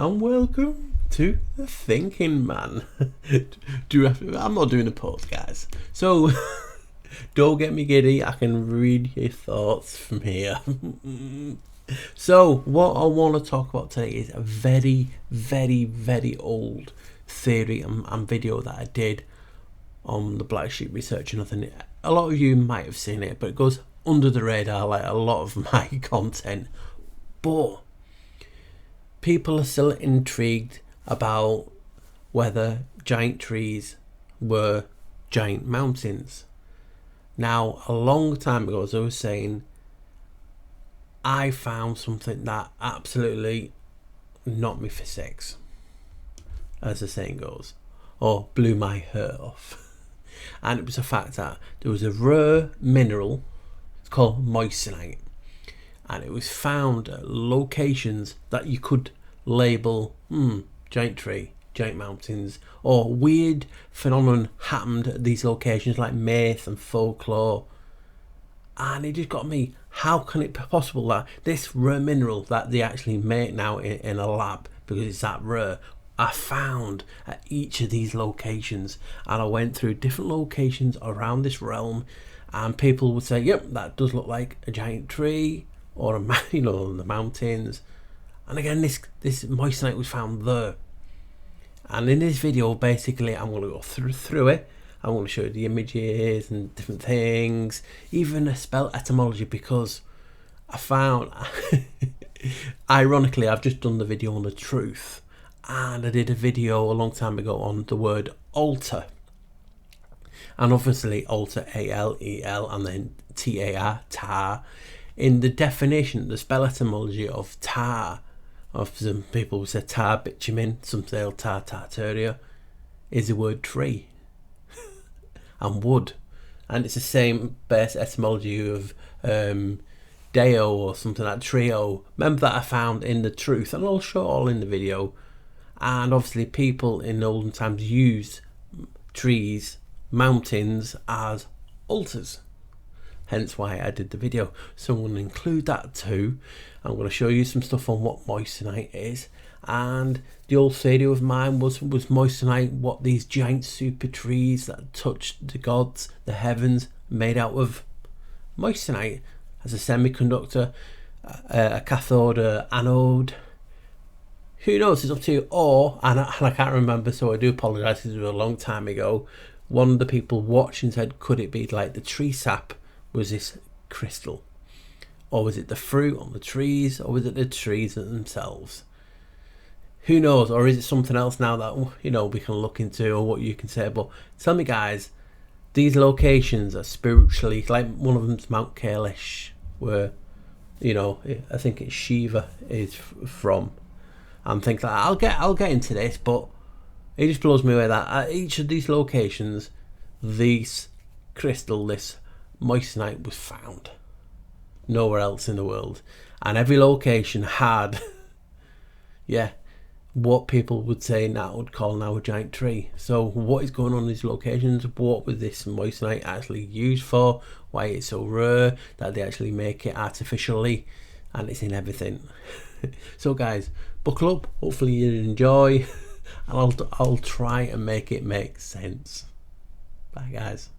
and welcome to The Thinking Man. I'm not doing a pause, guys, so don't get me giddy. I can read your thoughts from here. So what I want to talk about today is a very, very, very old theory and video that I did on the Black Sheep Research and nothing. A lot of you might have seen it, but it goes under the radar like a lot of my content. But people are still intrigued about whether giant trees were giant mountains. Now, a long time ago, as I was saying, I found something that absolutely knocked me for six, as the saying goes, or blew my hair off. And it was the fact that there was a rare mineral, it's called Moissanite, and it was found at locations that you could label giant tree, giant mountains, or weird phenomenon happened at these locations like myth and folklore. And it just got me, how can it be possible that this rare mineral that they actually make now in a lab, because it's that rare, I found at each of these locations. And I went through different locations around this realm, and people would say, yep, that does look like a giant tree or in the mountains. And again, this moissanite was found there. And in this video, basically, I'm going to go through it. I'm going to show you the images and different things, even a spell etymology, because I found, ironically, I've just done the video on the truth, and I did a video a long time ago on the word altar, and obviously altar, A-L-E-L, and then T-A-R, tar. In the definition, the spell etymology of tar, of some people will say tar bitumen, some say tar tartaria, is the word tree and wood, and it's the same base etymology of deo or something like trio. Remember that I found in the truth, and I'll show it all in the video. And obviously people in olden times used trees, mountains as altars, hence why I did the video. So I'm going to include that too. I'm going to show you some stuff on what moissanite is, and the old theory of mine was moissanite what these giant super trees that touched the gods, the heavens, made out of moissanite as a semiconductor, a cathode, anode. Who knows? It's up to you. Or, and I can't remember, so I do apologise because it was a long time ago, one of the people watching said, could it be like the tree sap was this crystal? Or was it the fruit on the trees? Or was it the trees themselves? Who knows? Or is it something else now that, we can look into, or what you can say? But tell me, guys, these locations are spiritually, like one of them's Mount Kailash, where, I think it's Shiva is from. And things like that. I'll get into this, but it just blows me away that at each of these locations, this moissanite was found. Nowhere else in the world. And every location had, what people would say now would call now a giant tree. So what is going on in these locations? What was this moissanite actually used for? Why it's so rare that they actually make it artificially, and it's in everything. So guys, buckle up, hopefully you enjoy, and I'll try and make it make sense. Bye guys.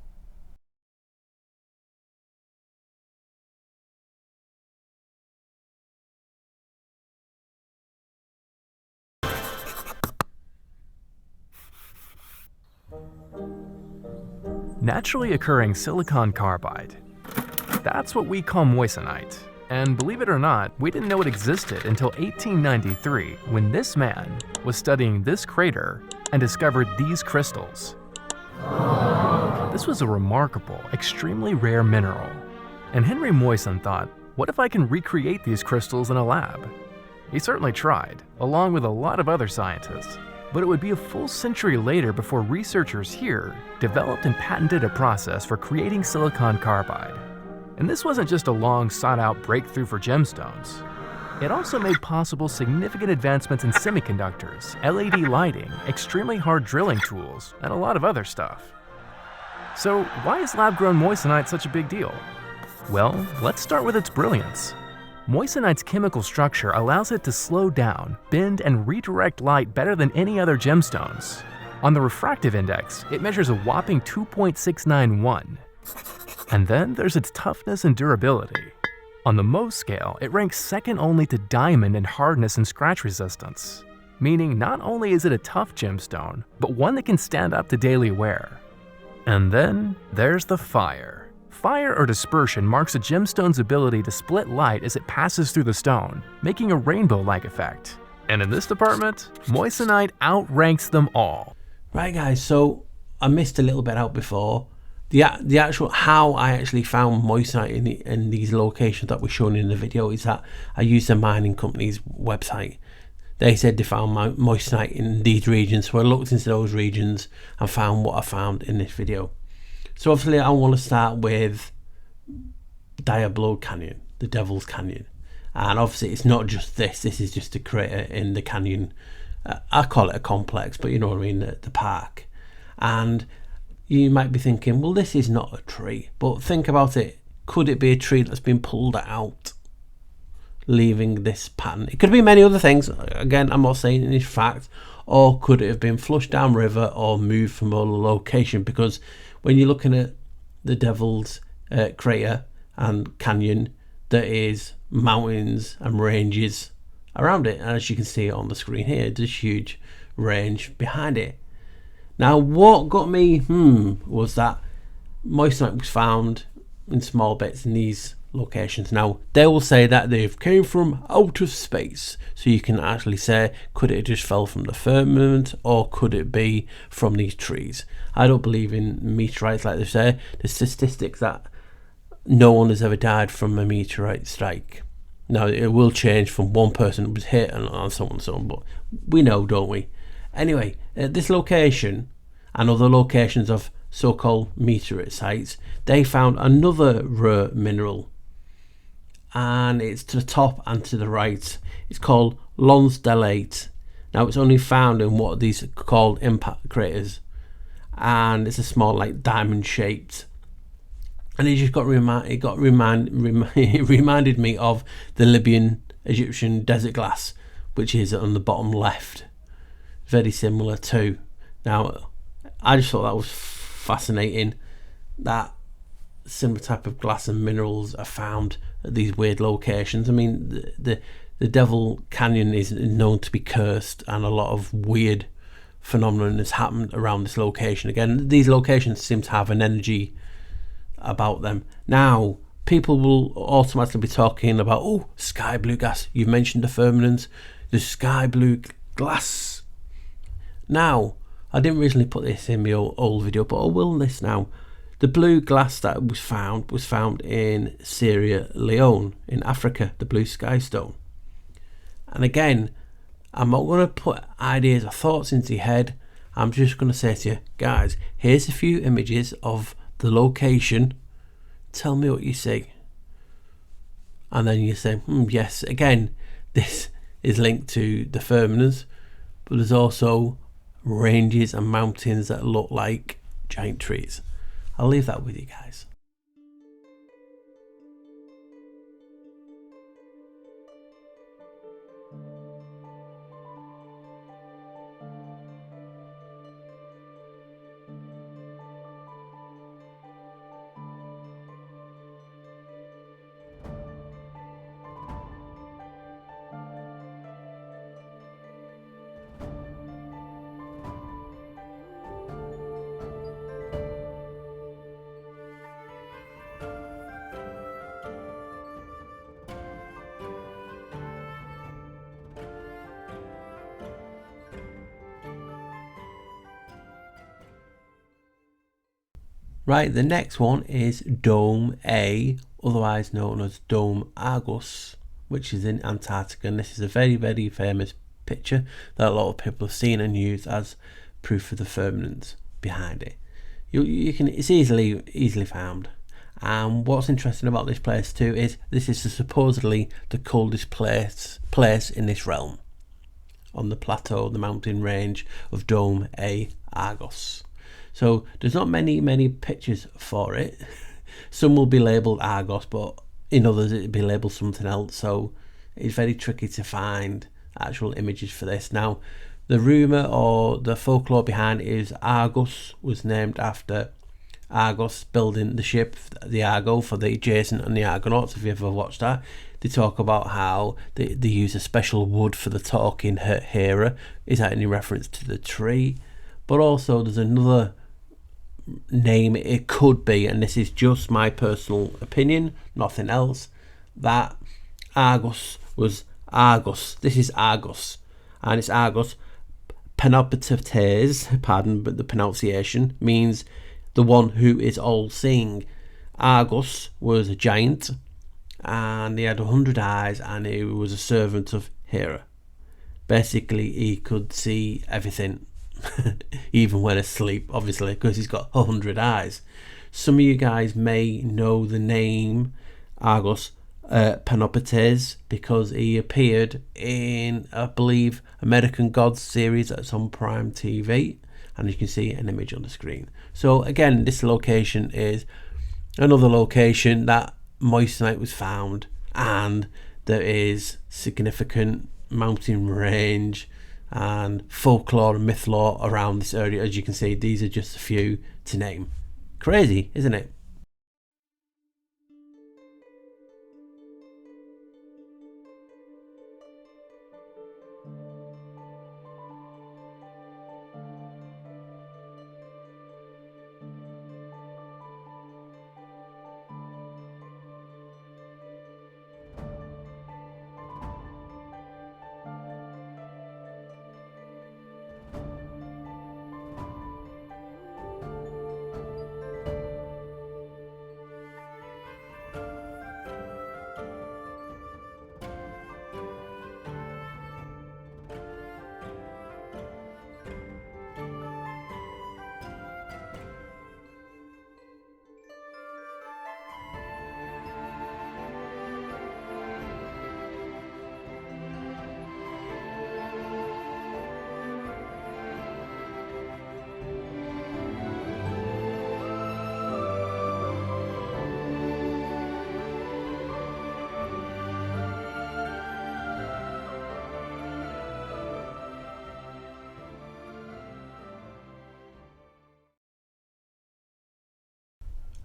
Naturally occurring silicon carbide. That's what we call moissanite. And believe it or not, we didn't know it existed until 1893, when this man was studying this crater and discovered these crystals. This was a remarkable, extremely rare mineral. And Henry Moissan thought, what if I can recreate these crystals in a lab? He certainly tried, along with a lot of other scientists. But it would be a full century later before researchers here developed and patented a process for creating silicon carbide. And this wasn't just a long sought-out breakthrough for gemstones. It also made possible significant advancements in semiconductors, LED lighting, extremely hard drilling tools, and a lot of other stuff. So why is lab-grown moissanite such a big deal? Well, let's start with its brilliance. Moissanite's chemical structure allows it to slow down, bend, and redirect light better than any other gemstones. On the refractive index, it measures a whopping 2.691. And then there's its toughness and durability. On the Mohs scale, it ranks second only to diamond in hardness and scratch resistance, meaning not only is it a tough gemstone, but one that can stand up to daily wear. And then there's the fire. Fire or dispersion marks a gemstone's ability to split light as it passes through the stone, making a rainbow-like effect. And in this department, Moissanite outranks them all. Right guys, so I missed a little bit out before. The actual how I actually found moissanite in these locations that were shown in the video is that I used a mining company's website. They said they found moissanite in these regions, so I looked into those regions and found what I found in this video. So obviously I want to start with Diablo Canyon, the Devil's Canyon, and obviously it's not just this is just a crater in the canyon. I call it a complex, but you know what I mean, the park. And you might be thinking, well, this is not a tree, but think about it. Could it be a tree that's been pulled out, leaving this pattern? It could be many other things. Again, I'm not saying it's fact. Or could it have been flushed down river or moved from a location? Because when you're looking at the Devil's crater and canyon, there is mountains and ranges around it. And as you can see on the screen here, there's a huge range behind it. Now, what got me was that moissanite was found in small bits in these locations. Now, they will say that they've came from out of space. So you can actually say, could it just fell from the firmament, or could it be from these trees? I don't believe in meteorites like they say. The statistics that no one has ever died from a meteorite strike. Now, it will change from one person who was hit and so on and so on, but we know, don't we? Anyway, at this location and other locations of so-called meteorite sites, they found another rare mineral, and it's to the top and to the right. It's called Lonsdaleite. Now, it's only found in what these are called impact craters, and it's a small, like, diamond shaped. And it just reminded me of the Libyan Egyptian desert glass, which is on the bottom left. Very similar too. Now, I just thought that was fascinating, that similar type of glass and minerals are found at these weird locations. I mean, the Devil Canyon is known to be cursed, and a lot of weird phenomenon has happened around this location. Again, these locations seem to have an energy about them. Now, people will automatically be talking about, oh, sky blue gas. You've mentioned the firmament, the sky blue glass. Now, I didn't originally put this in my old video, but I will this now. The blue glass that was found in Sierra Leone in Africa, the blue sky stone. And again, I'm not going to put ideas or thoughts into your head. I'm just going to say to you, guys, here's a few images of the location. Tell me what you see. And then you say, yes, again, this is linked to the firmaments, but there's also ranges and mountains that look like giant trees. I'll leave that with you guys. Right, the next one is Dome A, otherwise known as Dome Argus, which is in Antarctica. And this is a very, very famous picture that a lot of people have seen and used as proof of the firmament behind it. It's easily found. And what's interesting about this place too is this is supposedly the coldest place in this realm, on the plateau, the mountain range of Dome A Argus. So there's not many pictures for it. Some will be labelled Argos, but in others it'd be labelled something else, so it's very tricky to find actual images for this. Now, the rumour or the folklore behind it is Argus was named after Argos building the ship, the Argo, for the Jason and the Argonauts. If you ever watched that, they talk about how they use a special wood for the talking Hera. Is that any reference to the tree? But also there's another name it could be, and this is just my personal opinion, nothing else, that Argus was Argus. This is Argus, and it's Argus Panoptes, pardon but the pronunciation, means the one who is all seeing. Argus was a giant, and he had 100 eyes, and he was a servant of Hera. Basically, he could see everything, even when asleep, obviously, because he's got 100 eyes. Some of you guys may know the name Argus Panoptes because he appeared in, I believe, American Gods series that's on Prime TV, and you can see an image on the screen. So again, this location is another location that Moissanite was found, and there is significant mountain range and folklore and mythlore around this area. As you can see, these are just a few to name. Crazy, isn't it?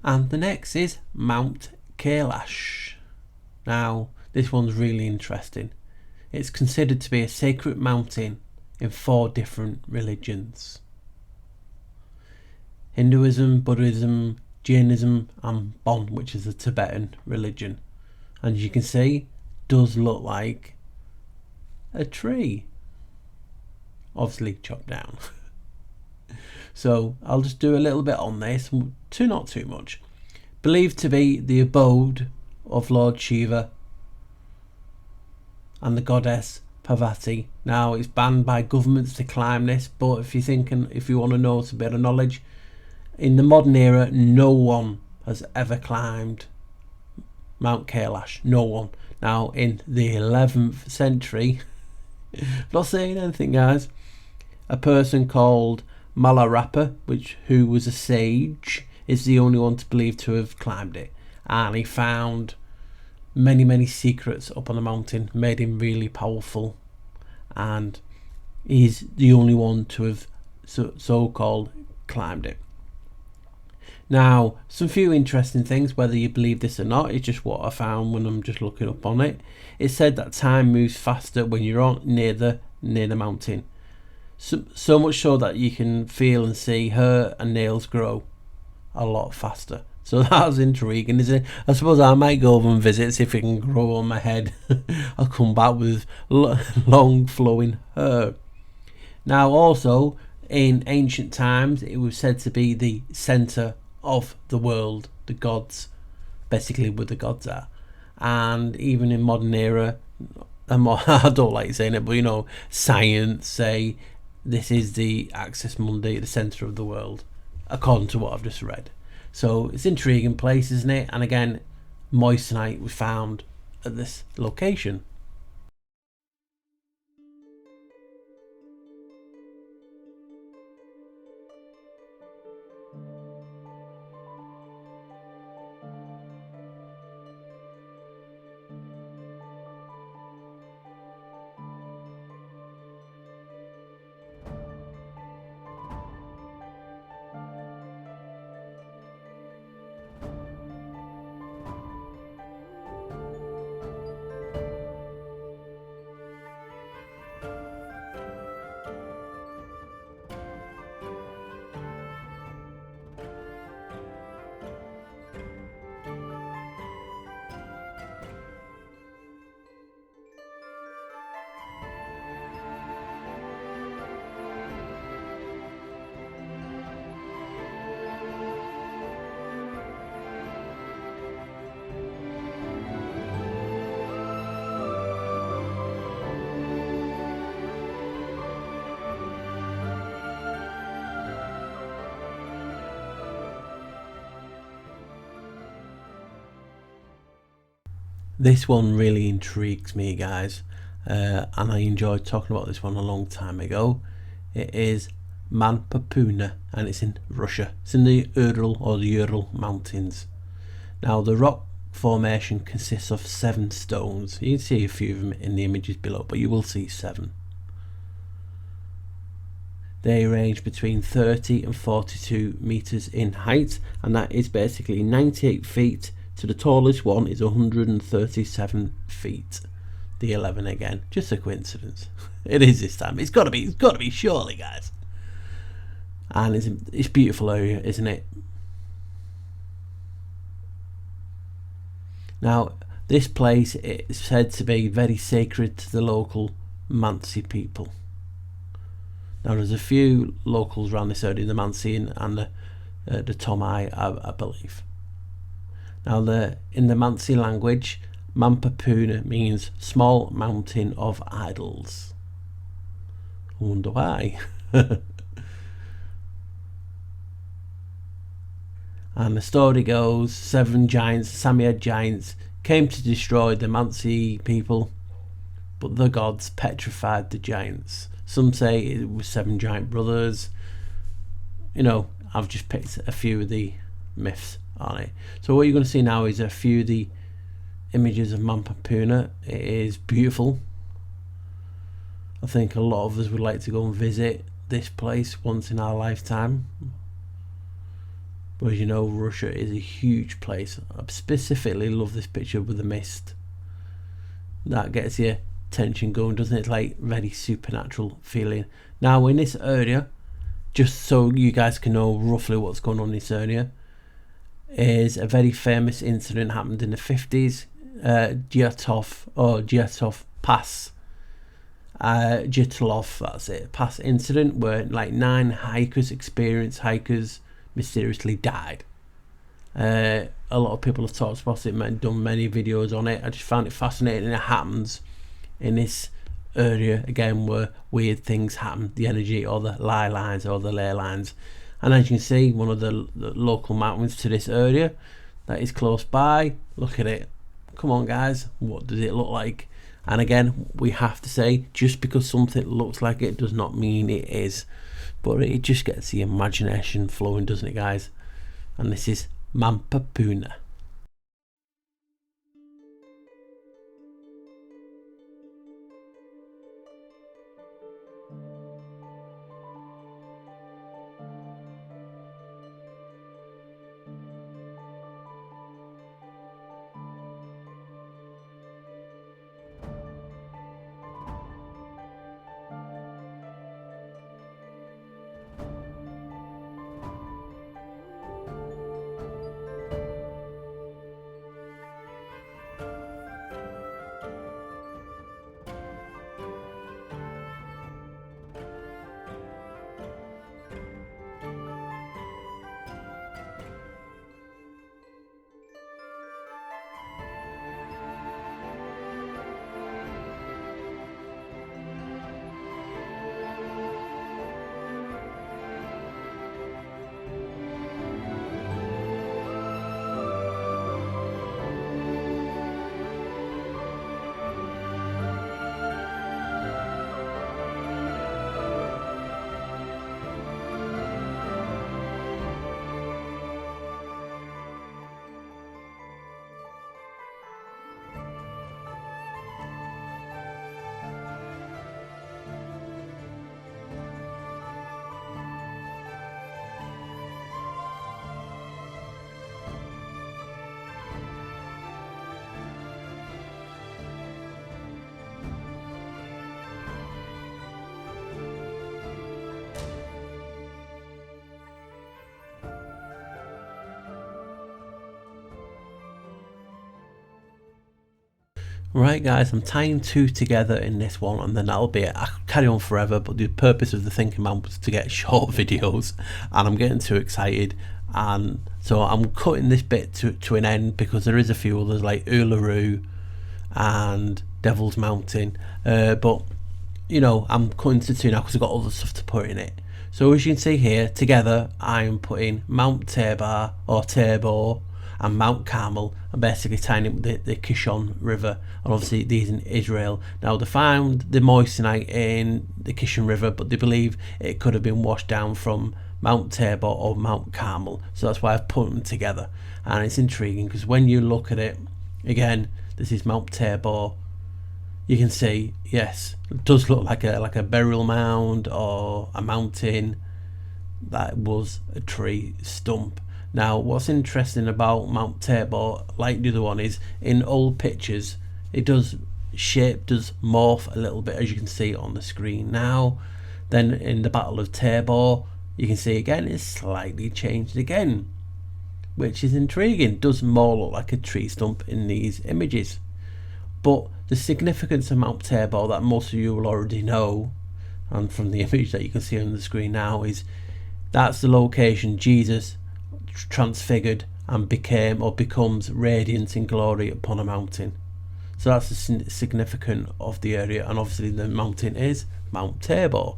And the next is Mount Kailash. Now, this one's really interesting. It's considered to be a sacred mountain in 4 different religions: Hinduism, Buddhism, Jainism, and Bon, which is the Tibetan religion. And as you can see, does look like a tree, obviously chopped down. So I'll just do a little bit on this, not too much. Believed to be the abode of Lord Shiva and the goddess Parvati. Now, it's banned by governments to climb this, but if you want to know a bit of knowledge, in the modern era, no one has ever climbed Mount Kailash. No one. Now, in the 11th century, not saying anything, guys, a person called Malarapa, who was a sage, is the only one to believe to have climbed it, and he found many secrets up on the mountain, made him really powerful, and he's the only one to have so-called climbed it. Now, some few interesting things, whether you believe this or not, it's just what I found when I'm just looking up on it. It said that time moves faster when you're near the mountain. So much so that you can feel and see hair and nails grow a lot faster. So that was intriguing, isn't it? I suppose I might go over and visit, see if it can grow on my head. I'll come back with long flowing hair. Now, also, in ancient times, it was said to be the centre of the world, the gods, basically where the gods are. And even in modern era, I don't like saying it, but science say this is the Axis Mundi, the centre of the world, according to what I've just read. So it's an intriguing place, isn't it? And again, Moissanite was found at this location. This one really intrigues me, guys, and I enjoyed talking about this one a long time ago. It is Manpupuner, and it's in Russia. It's in the Ural Mountains. Now, the rock formation consists of 7 stones. You can see a few of them in the images below, but you will see 7. They range between 30 and 42 meters in height, and that is basically 98 feet to the tallest one is 137 feet. The 11 again, just a coincidence. It is this time. It's got to be surely, guys. And it's a beautiful area, isn't it? Now, this place is said to be very sacred to the local Mansi people. Now, there's a few locals around this area, the Mansi and the Tomai, I believe. Now, in the Mansi language, Manpupuner means small mountain of idols. I wonder why. And the story goes, 7 giants, Samoyed giants, came to destroy the Mansi people, but the gods petrified the giants. Some say it was 7 giant brothers. You know, I've just picked a few of the myths on it. So what you're going to see now is a few of the images of Manpupuner. It is beautiful. I think a lot of us would like to go and visit this place once in our lifetime. But as you know, Russia is a huge place. I specifically love this picture with the mist. That gets your tension going, doesn't it? It's like very supernatural feeling. Now, in this area, just so you guys can know roughly what's going on in this area, is a very famous incident happened in the 50s. Gyatov Pass. Jitlov, that's it. Pass incident where like 9 experienced hikers mysteriously died. A lot of people have talked about it, done many videos on it. I just found it fascinating. It happens in this area again where weird things happen, the energy or the ley lines or the ley lines. And as you can see, one of the local mountains to this area that is close by, look at it. Come on, guys, what does it look like? And again, we have to say, just because something looks like it does not mean it is, but it just gets the imagination flowing, doesn't it, guys? And this is Manpupuner. Right, guys, I'm tying 2 together in this one, and then that'll be it. I could carry on forever, but the purpose of the Thinking Man was to get short videos, and I'm getting too excited, and so I'm cutting this bit to an end because there is a few others like Uluru and Devil's Mountain, but you know, I'm cutting to 2 now because I've got other stuff to put in it. So as you can see here, together I'm putting Mount Tabor or Tabor, and Mount Carmel, and basically tying it with the Kishon River, and obviously these in Israel. Now they found the Moissanite in the Kishon River, but they believe it could have been washed down from Mount Tabor or Mount Carmel, so that's why I've put them together. And it's intriguing because when you look at it, again, this is Mount Tabor. You can see, yes, it does look like a burial mound or a mountain that was a tree stump. Now, what's interesting about Mount Tabor, like the other one, is in old pictures, it does morph a little bit, as you can see on the screen now. Then in the Battle of Tabor, you can see again it's slightly changed again, which is intriguing. It does more look like a tree stump in these images. But the significance of Mount Tabor that most of you will already know, and from the image that you can see on the screen now, is that's the location Jesus transfigured and became or becomes radiant in glory upon a mountain. So that's the significance of the area, and obviously the mountain is Mount Tabor,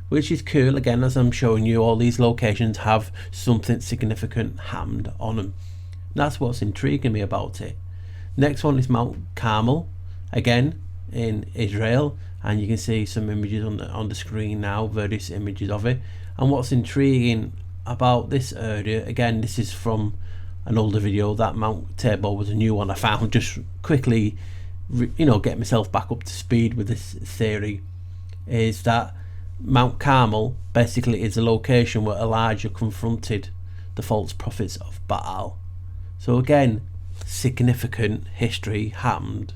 which is cool. Again, as I'm showing you, all these locations have something significant happened on them. That's what's intriguing me about it. Next one is Mount Carmel, again in Israel, and you can see some images on the screen now, various images of it. And what's intriguing about this area, again, this is from an older video, that Mount Tabor was a new one I found, just quickly, get myself back up to speed with this theory, is that Mount Carmel basically is a location where Elijah confronted the false prophets of Baal. So again, significant history happened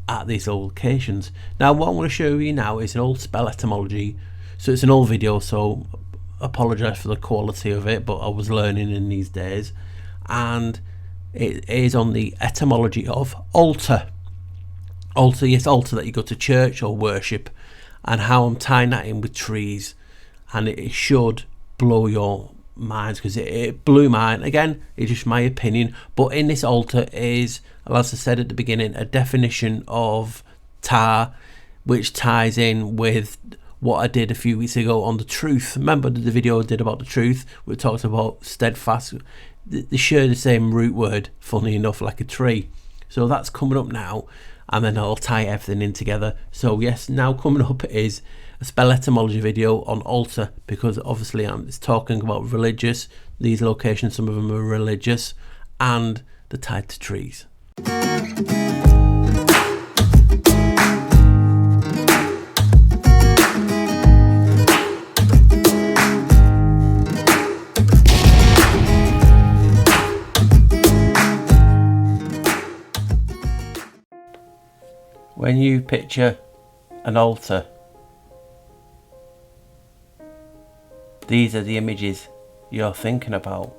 at these locations. Now what I'm going to show you now is an old spell etymology. So it's an old video, so apologise for the quality of it, but I was learning in these days. And it is on the etymology of altar. Altar, yes, altar that you go to church or worship, and how I'm tying that in with trees. And it should blow your minds, because it blew mine. Again, it's just my opinion, but in this altar is, as I said at the beginning, a definition of tar, which ties in with what I did a few weeks ago on the truth. Remember the video I did about the truth? We talked about steadfast. They share the same root word, funny enough, like a tree. So that's coming up now, and then I'll tie everything in together. So yes, now coming up is a spell etymology video on altar, because obviously it's talking about religious. These locations, some of them are religious, and they're tied to trees. When you picture an altar, these are the images you're thinking about.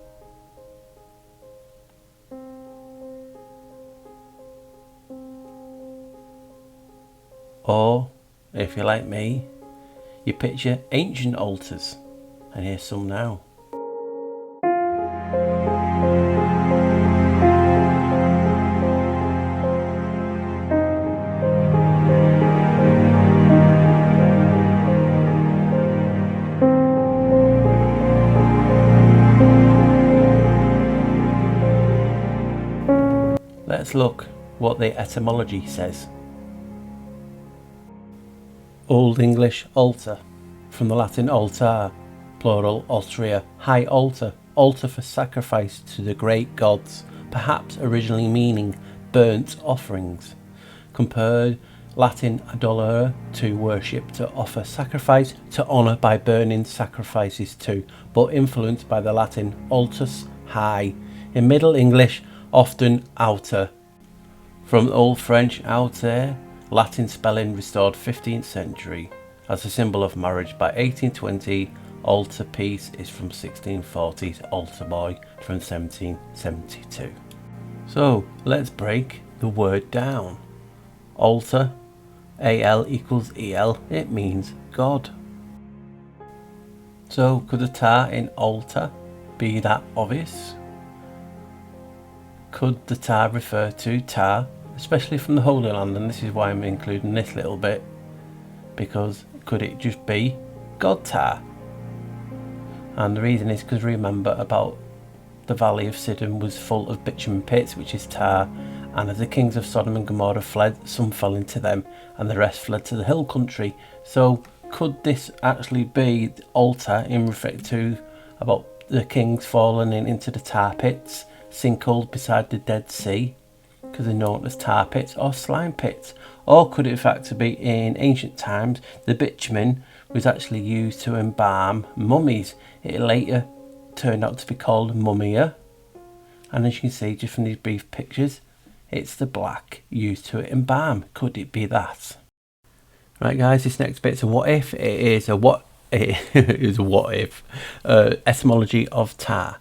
Or, if you're like me, you picture ancient altars, and here's some now. Let's look what the etymology says. Old English altar, from the Latin altar, plural altria, high altar, altar for sacrifice to the great gods, perhaps originally meaning burnt offerings. Compared Latin adolere, to worship, to offer sacrifice, to honour by burning sacrifices to, but influenced by the Latin altus, high. In Middle English, often outer. From Old French alter, Latin spelling restored 15th century. As a symbol of marriage by 1820, altar piece is from 1640s, altar boy from 1772. So let's break the word down. Altar, AL equals EL, it means God. So could the tar in altar be that obvious? Could the tar refer to tar, especially from the Holy Land? And this is why I'm including this little bit, because could it just be God tar? And the reason is because remember about the valley of Sidon was full of bitumen pits, which is tar, and as the kings of Sodom and Gomorrah fled, some fell into them, and the rest fled to the hill country. So could this actually be the altar in respect to about the kings falling into the tar pits, sinkholes beside the Dead Sea, because they're known as tar pits or slime pits? Or could it in fact be in ancient times the bitumen was actually used to embalm mummies? It later turned out to be called mummia, and as you can see just from these brief pictures, it's the black used to embalm. Could it be that? Right guys, this next bit's a what if. It is a what if etymology of tar.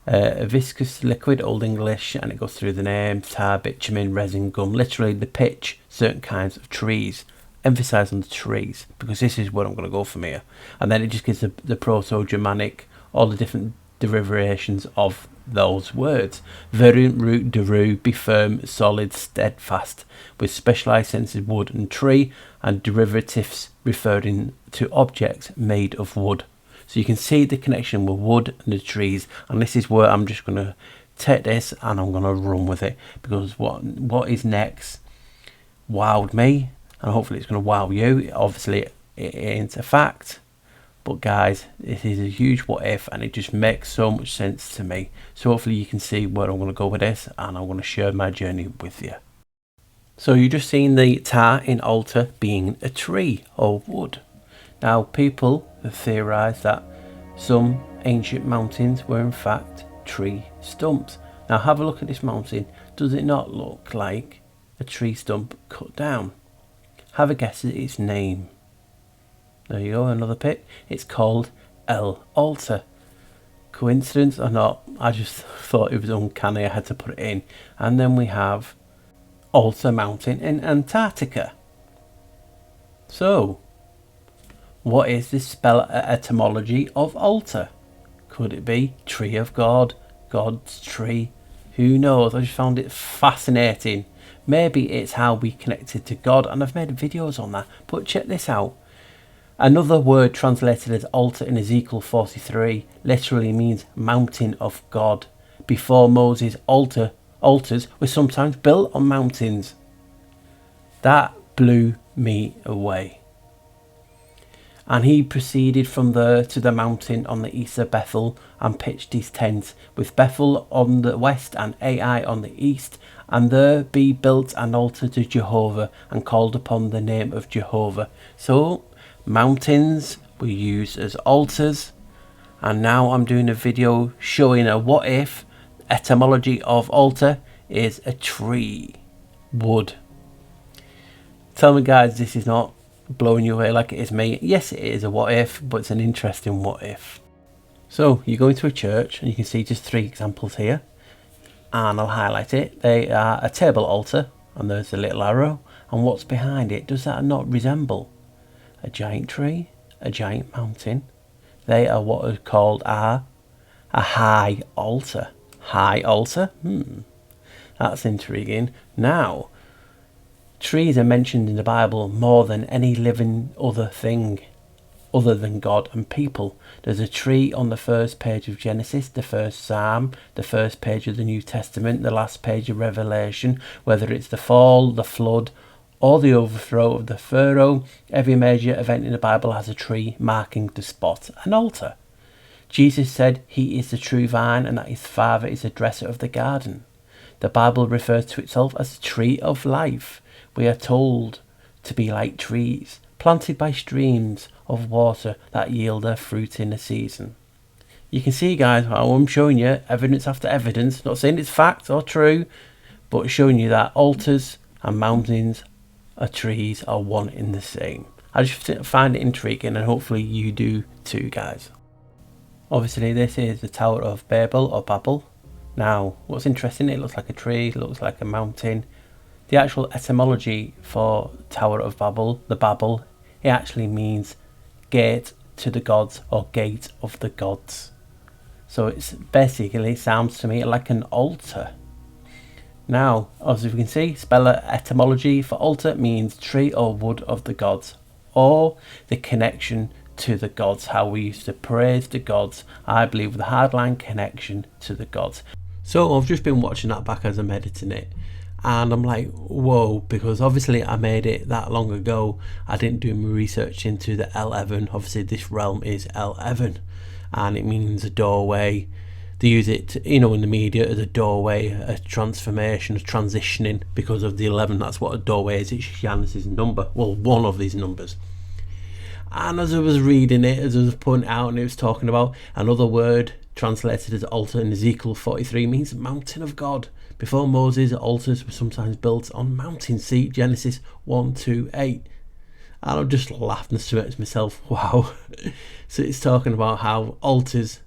A viscous liquid, Old English, and it goes through the names: tar, bitumen, resin, gum, literally the pitch certain kinds of trees. Emphasise on the trees, because this is what I'm going to go from here. And then it just gives the Proto-Germanic, all the different derivations of those words. Verdant, root, deru, be firm, solid, steadfast, with specialised senses wood and tree, and derivatives referring to objects made of wood. So you can see the connection with wood and the trees, and this is where I'm just going to take this and I'm going to run with it, because what is next wowed me, and hopefully it's going to wow you. Obviously it ain't a fact, but guys, it is a huge what if, and it just makes so much sense to me. So hopefully you can see where I'm going to go with this, and I'm going to share my journey with you. So you just seen the tar in altar being a tree or wood. Now people have theorised that some ancient mountains were in fact tree stumps. Now have a look at this mountain. Does it not look like a tree stump cut down? Have a guess at its name. There you go, another pit. It's called El Altar. Coincidence or not, I just thought it was uncanny, I had to put it in. And then we have Altar Mountain in Antarctica. So what is the spell etymology of altar? Could it be tree of God, God's tree? Who knows? I just found it fascinating. Maybe it's how we connected to God, and I've made videos on that, but check this out. Another word translated as altar in Ezekiel 43 literally means mountain of God. Before Moses, altars were sometimes built on mountains. That blew me away. And he proceeded from there to the mountain on the east of Bethel, and pitched his tent, with Bethel on the west and Ai on the east. And there be built an altar to Jehovah, and called upon the name of Jehovah. So mountains were used as altars. And now I'm doing a video showing a what if etymology of altar is a tree, wood. Tell me guys, this is not blowing you away like it is me. Yes, it is a what if, but it's an interesting what if. So you go into a church, and you can see just 3 examples here, and I'll highlight it. They are a table altar, and there's a little arrow, and what's behind it? Does that not resemble a giant tree, a giant mountain? They are what are called a high altar. High altar? That's intriguing. Now, trees are mentioned in the Bible more than any living other thing other than God and people. There's a tree on the first page of Genesis, the first Psalm, the first page of the New Testament, the last page of Revelation. Whether it's the fall, the flood, or the overthrow of the Pharaoh, every major event in the Bible has a tree marking the spot, an altar. Jesus said he is the true vine, and that his Father is the dresser of the garden. The Bible refers to itself as the tree of life. We are told to be like trees, planted by streams of water that yield their fruit in the season. You can see guys how I'm showing you evidence after evidence, not saying it's fact or true, but showing you that altars and mountains or trees are one in the same. I just find it intriguing, and hopefully you do too guys. Obviously this is the Tower of Babel or Babel. Now what's interesting, it looks like a tree, it looks like a mountain. The actual etymology for Tower of Babel, the Babel, it actually means gate to the gods or gate of the gods. So it's basically sounds to me like an altar. Now, as you can see, speller etymology for altar means tree or wood of the gods, or the connection to the gods, how we used to praise the gods, I believe, with a hardline connection to the gods. So I've just been watching that back as I'm editing it, and I'm like, whoa, because obviously I made it that long ago. I didn't do my research into the L11. Obviously this realm is L11, and it means a doorway. They use it, in the media as a doorway, a transformation, a transitioning, because of the 11. That's what a doorway is. It's Janus's number. Well, one of these numbers. And as I was reading it, as I was pointing out, and it was talking about another word translated as altar in Ezekiel 43 means mountain of God. Before Moses, altars were sometimes built on mountains. See Genesis 1:2-8. And I'm just laughing to myself. Wow. So it's talking about how altars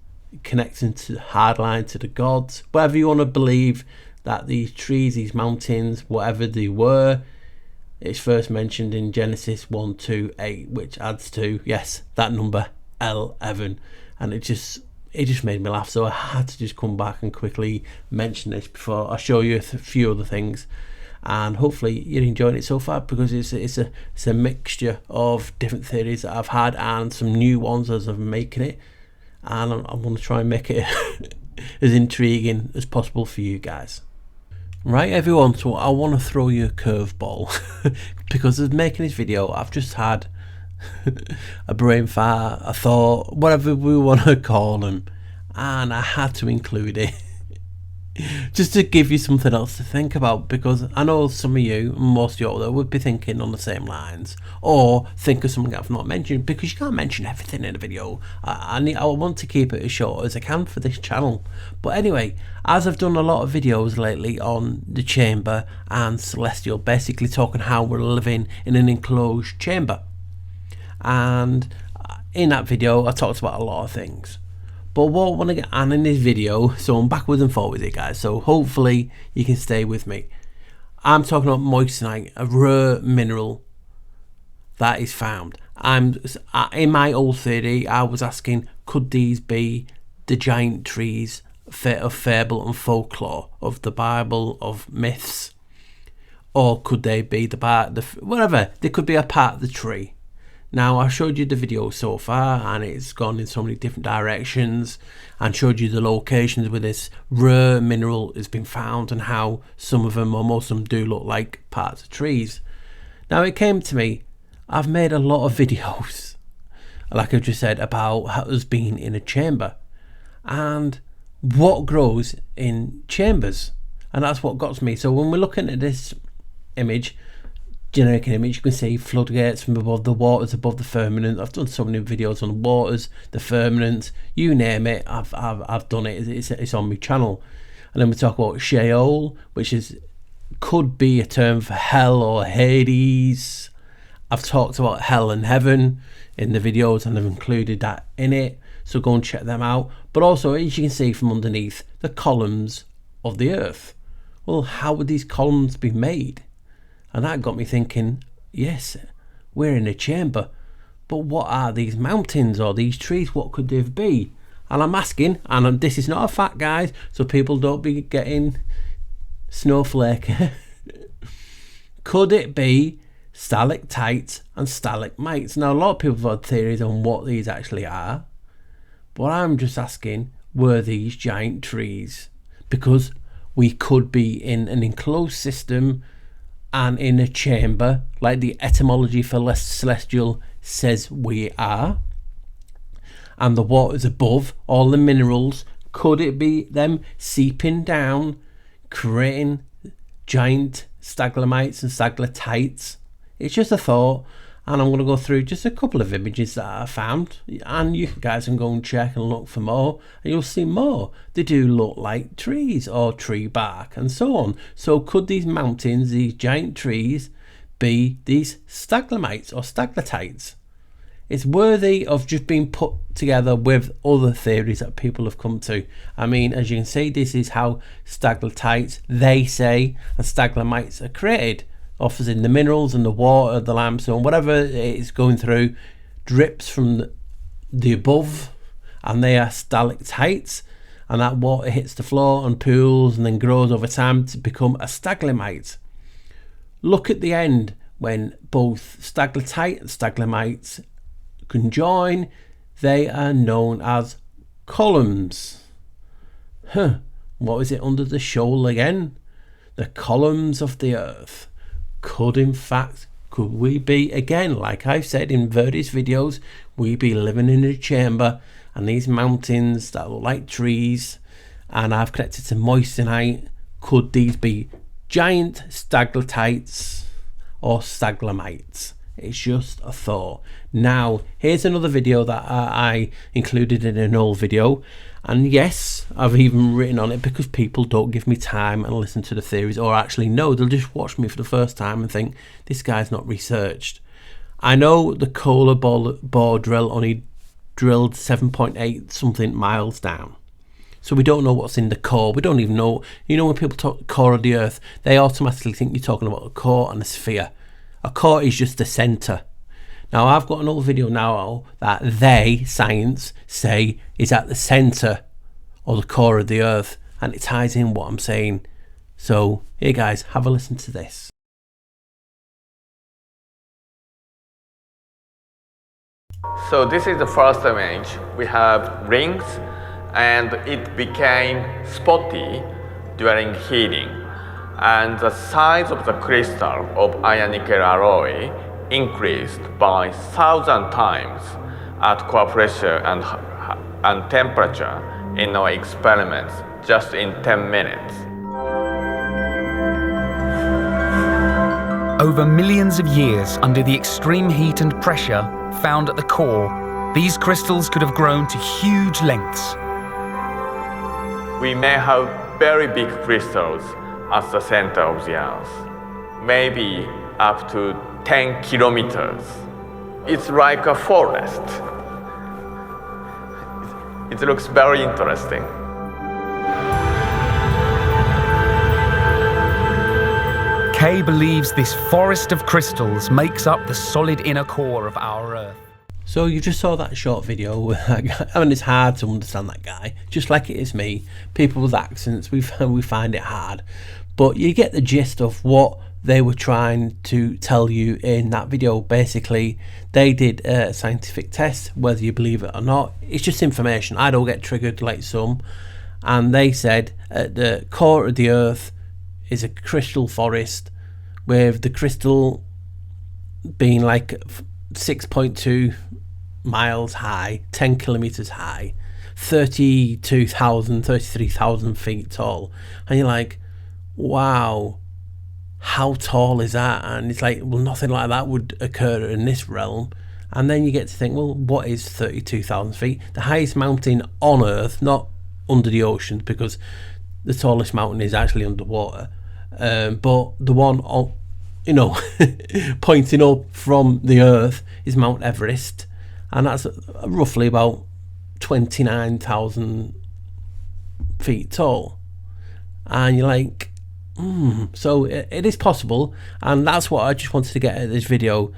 connecting to the hardline to the gods, whatever you want to believe, that these trees, these mountains, whatever they were, it's first mentioned in Genesis 1:2-8, which adds to, yes, that number L11. And it just made me laugh, so I had to just come back and quickly mention this before I show you a few other things. And hopefully you're enjoying it so far, because it's a mixture of different theories that I've had and some new ones as I'm making it. And I'm going to try and make it as intriguing as possible for you guys. Right, everyone, so I want to throw you a curveball because as making this video, I've just had a brain fart, a thought, whatever we want to call them, and I had to include it just to give you something else to think about, because I know some of you, most of you out there, would be thinking on the same lines, or think of something I've not mentioned, because you can't mention everything in a video. I want to keep it as short as I can for this channel. But anyway, as I've done a lot of videos lately on the chamber and celestial, basically talking how we're living in an enclosed chamber, and in that video I talked about a lot of things. But what I want to get on in this video, so I'm backwards and forwards here, guys, so hopefully you can stay with me. I'm talking about moissanite, a rare mineral that is found. In my old theory, I was asking, could these be the giant trees of fable and folklore, of the Bible, of myths, or could they be whatever? They could be a part of the tree. Now, I showed you the video so far, and it's gone in so many different directions, and showed you the locations where this rare mineral has been found, and how some of them, or most of them, do look like parts of trees. Now, it came to me, I've made a lot of videos, like I just said, about how us being in a chamber, and what grows in chambers, and that's what got to me. So when we're looking at this image, generic image, you can see floodgates from above, the waters above the firmament. I've done so many videos on the waters, the firmament, you name it, I've done it. It's on my channel. And then we talk about Sheol, which could be a term for hell or Hades. I've talked about hell and heaven in the videos, and I've included that in it, so go and check them out. But also, as you can see from underneath, the columns of the earth. Well, how would these columns be made? And that got me thinking, yes, we're in a chamber, but what are these mountains or these trees? What could they be? And I'm asking, and this is not a fact, guys, so people don't be getting snowflake. Could it be stalactites and stalagmites? Now, a lot of people have had theories on what these actually are, but I'm just asking, were these giant trees? Because we could be in an enclosed system and in a chamber, like the etymology for celestial says we are, and the waters above, all the minerals, could it be them seeping down, creating giant stalagmites and stalactites? It's just a thought, and I'm going to go through just a couple of images that I found, and you guys can go and check and look for more, and you'll see more. They do look like trees or tree bark and so on. So could these mountains, these giant trees, be these stalagmites or stalactites? It's worthy of just being put together with other theories that people have come to. I mean, as you can see, this is how stalactites, they say, and stalagmites are created. Offers in the minerals and the water, the limestone, whatever it's going through, drips from the above, and they are stalactites, and that water hits the floor and pools and then grows over time to become a stalagmite. Look at the end when both stalactite and stalagmites conjoin, they are known as columns. What was it under the shoal again? The columns of the earth. Could we be, again, like I've said in various videos, we be living in a chamber, and these mountains that look like trees, and I've connected to moissanite. Could these be giant stalactites or stalagmites? It's just a thought. Now, here's another video that I included in an old video, and yes, I've even written on it because people don't give me time and listen to the theories, or actually no, they'll just watch me for the first time and think this guy's not researched. I know the Kola bore drill only drilled 7.8 something miles down, so we don't know what's in the core. We don't even know, you know, when people talk core of the earth, they automatically think you're talking about a core and a sphere. A core is just the center. Now, I've got an old video now that science say is at the center or the core of the earth, and it ties in what I'm saying. So here guys, have a listen to this. So this is the first image. We have rings, and it became spotty during heating, and the size of the crystal of iron nickel alloy increased by 1,000 times at core pressure and temperature in our experiments just in 10 minutes. Over millions of years under the extreme heat and pressure found at the core, these crystals could have grown to huge lengths. We may have very big crystals at the center of the Earth, maybe up to 10 kilometers. It's like a forest. It looks very interesting. Kay believes this forest of crystals makes up the solid inner core of our Earth. So you just saw that short video with that guy. I mean, it's hard to understand that guy, just like it is me. People with accents, we find it hard. But you get the gist of what they were trying to tell you in that video. Basically, they did a scientific test, whether you believe it or not. It's just information. I don't get triggered like some. And they said at the core of the earth is a crystal forest, with the crystal being like 6.2 miles high, 10 kilometers high, 33,000 feet tall. And you're like, wow, how tall is that? And it's like, well, nothing like that would occur in this realm. And then you get to think, well, what is 32,000 feet? The highest mountain on Earth, not under the ocean, because the tallest mountain is actually underwater. But the one on, you know, pointing up from the Earth is Mount Everest, and that's roughly about 29,000 feet tall. And you're like, so it is possible, and that's what I just wanted to get at this video.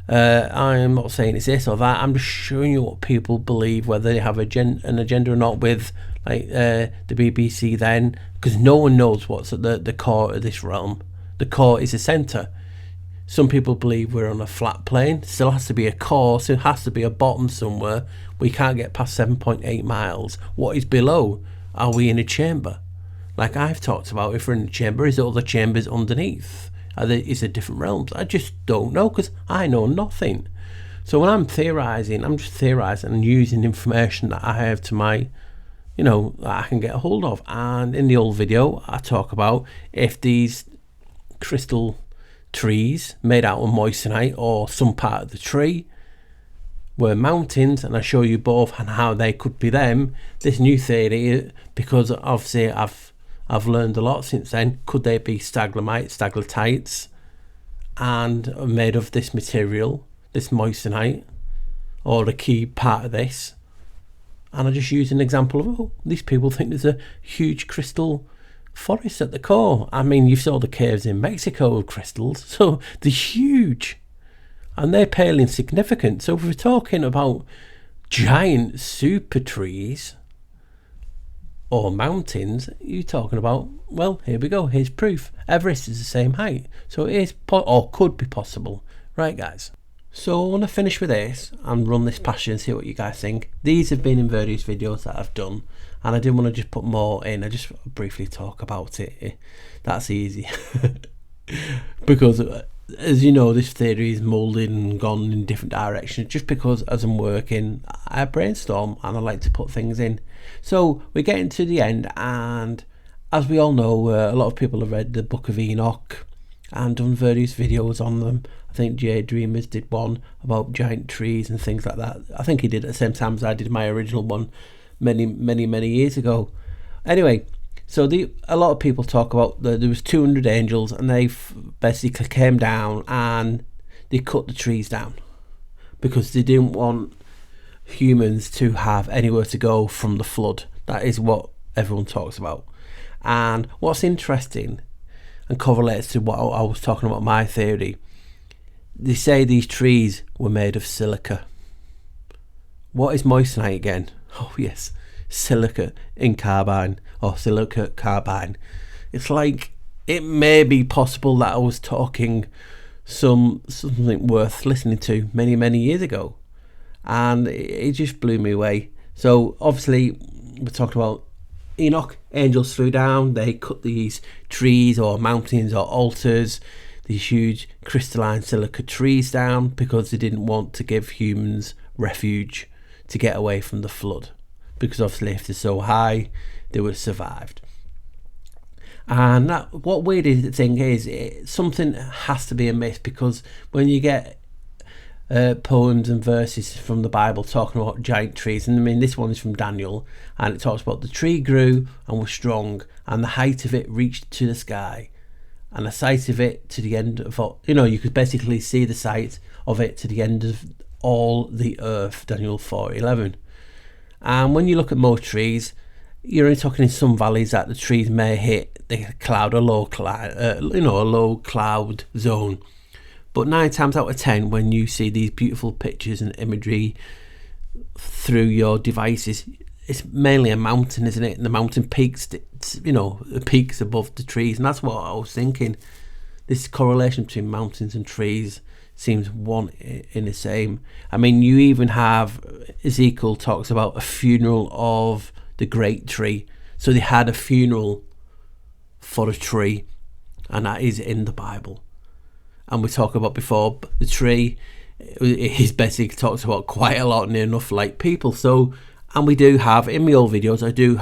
I'm not saying it's this or that. I'm just showing you what people believe, whether they have an agenda or not, with like the BBC then, because no one knows what's at the core of this realm. The core is the center. Some people believe we're on a flat plane. Still has to be a core, so it has to be a bottom somewhere. We can't get past 7.8 miles. What is below? Are we in a chamber? Like I've talked about, if we're in a chamber, is there other chambers underneath? Is there different realms? I just don't know, because I know nothing. So when I'm theorizing, I'm just theorizing and using information that I have to my, you know, that I can get a hold of. And in the old video, I talk about if these crystal trees made out of moissanite or some part of the tree were mountains, and I show you both and how they could be them. This new theory, because obviously I've learned a lot since then. Could they be stalactites, and made of this material, this moissanite, or a key part of this? And I just use an example of, oh, these people think there's a huge crystal forest at the core. I mean, you saw the caves in Mexico of crystals, so they're huge, and they're pale insignificant. So if we're talking about giant super trees or mountains, you're talking about, well, here we go, here's proof. Everest is the same height, so it is or could be possible, right guys? So I want to finish with this and run this past you and see what you guys think. These have been in various videos that I've done, and I didn't want to just put more in. I just briefly talk about it. That's easy. Because as you know, this theory is moulded and gone in different directions just because as I'm working I brainstorm and I like to put things in. So we're getting to the end, and as we all know, a lot of people have read the Book of Enoch and done various videos on them. I think Jay Dreamers did one about giant trees and things like that. I think he did at the same time as I did my original one many years ago. Anyway, so a lot of people talk about there was 200 angels, and they basically came down and they cut the trees down because they didn't want humans to have anywhere to go from the flood. That is what everyone talks about. And what's interesting and correlates to what I was talking about, my theory, they say these trees were made of silica. What is moissanite again? Oh yes, silica in carbine, or silica carbine. It's like, it may be possible that I was talking something worth listening to many years ago, and it just blew me away. So obviously we're talking about Enoch. Angels flew down, they cut these trees or mountains or altars, these huge crystalline silica trees down, because they didn't want to give humans refuge to get away from the flood, because obviously if they're so high they would have survived. And what weird thing is, something has to be amiss, because when you get poems and verses from the Bible talking about giant trees, and I mean this one is from Daniel, and it talks about the tree grew and was strong, and the height of it reached to the sky, and the sight of it to the end of all, you could basically see the sight of it to the end of all the earth, Daniel 4:11. And when you look at most trees, you're only talking in some valleys that the trees may hit the cloud, a low cloud zone. But 9 times out of 10, when you see these beautiful pictures and imagery through your devices, it's mainly a mountain, isn't it? And the mountain peaks, peaks above the trees. And that's what I was thinking. This correlation between mountains and trees seems one in the same. I mean, you even have Ezekiel talks about a funeral of the great tree. So they had a funeral for a tree, and that is in the Bible. And we talked about before, the tree is basically talks about quite a lot, near enough like people. So, and we do have in my old videos, I do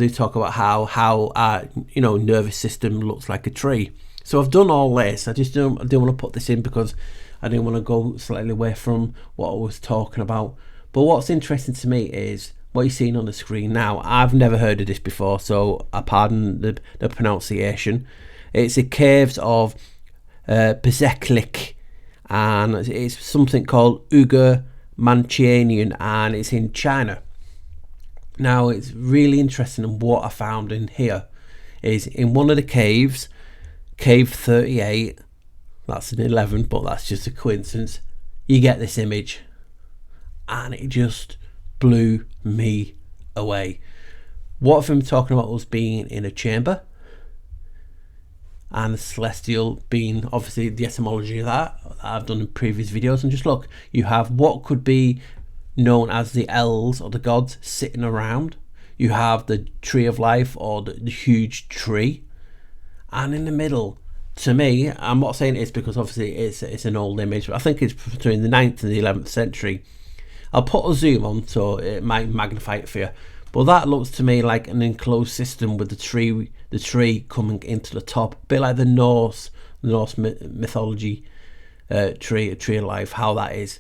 talk about how our nervous system looks like a tree. So I've done all this. I didn't want to put this in because I didn't want to go slightly away from what I was talking about. But what's interesting to me is what you're seeing on the screen now. I've never heard of this before, so I pardon the pronunciation. It's the caves of Bezeklik, and it's something called Uyghur Manchanian, and it's in China. Now it's really interesting, and what I found in here is in one of the caves, cave 38, that's an 11, but that's just a coincidence, you get this image, and it just blew me away. What if I'm talking about us being in a chamber, and the celestial being obviously the etymology of that I've done in previous videos. And just look, you have what could be known as the elves or the gods sitting around, you have the tree of life or the huge tree, and in the middle, to me, I'm not saying it's because obviously it's an old image, but I think it's between the 9th and the 11th century. I'll put a zoom on so it might magnify it for you, but that looks to me like an enclosed system with the tree coming into the top, a bit like the Norse mythology tree of life, how that is,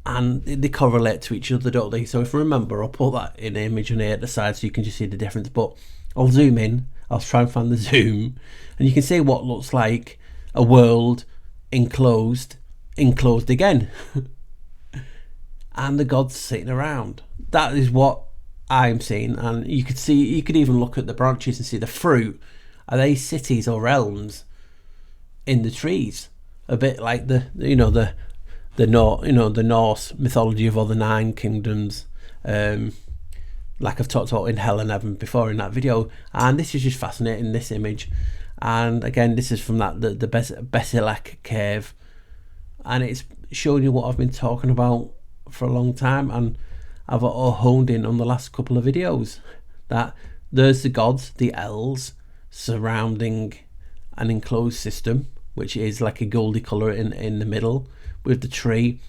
and they correlate to each other, don't they? So if I remember, I'll put that in an image on here at the side so you can just see the difference, but I'll zoom in, I'll try and find the zoom, and you can see what looks like a world enclosed again and the gods sitting around. That is what I'm seeing, and you could even look at the branches and see the fruit. Are they cities or realms in the trees? A bit like the Norse mythology of all the 9 kingdoms, like I've talked about in Hell and Heaven before in that video. And this is just fascinating, this image. And again, this is from the Bezeklik cave, and it's showing you what I've been talking about for a long time, and I've honed in on the last couple of videos, that there's the gods, the elves, surrounding an enclosed system, which is like a goldy colour in the middle, with the tree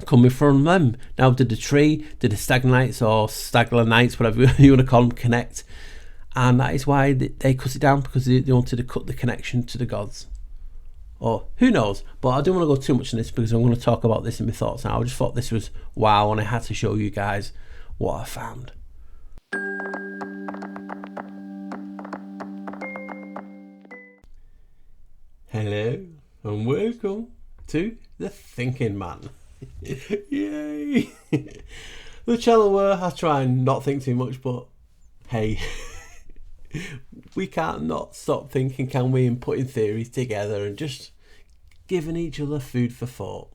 coming from them. Now, did the tree, did the stagnates or staglanites, whatever you want to call them, connect? And that is why they cut it down, because they wanted to cut the connection to the gods. Or who knows? But I don't want to go too much in this, because I'm going to talk about this in my thoughts now. I just thought this was wow, and I had to show you guys what I found. Hello and welcome to The Thinking Man. Yay! The channel where I try and not think too much, but hey, we can't not stop thinking, can we, and putting theories together and just giving each other food for thought.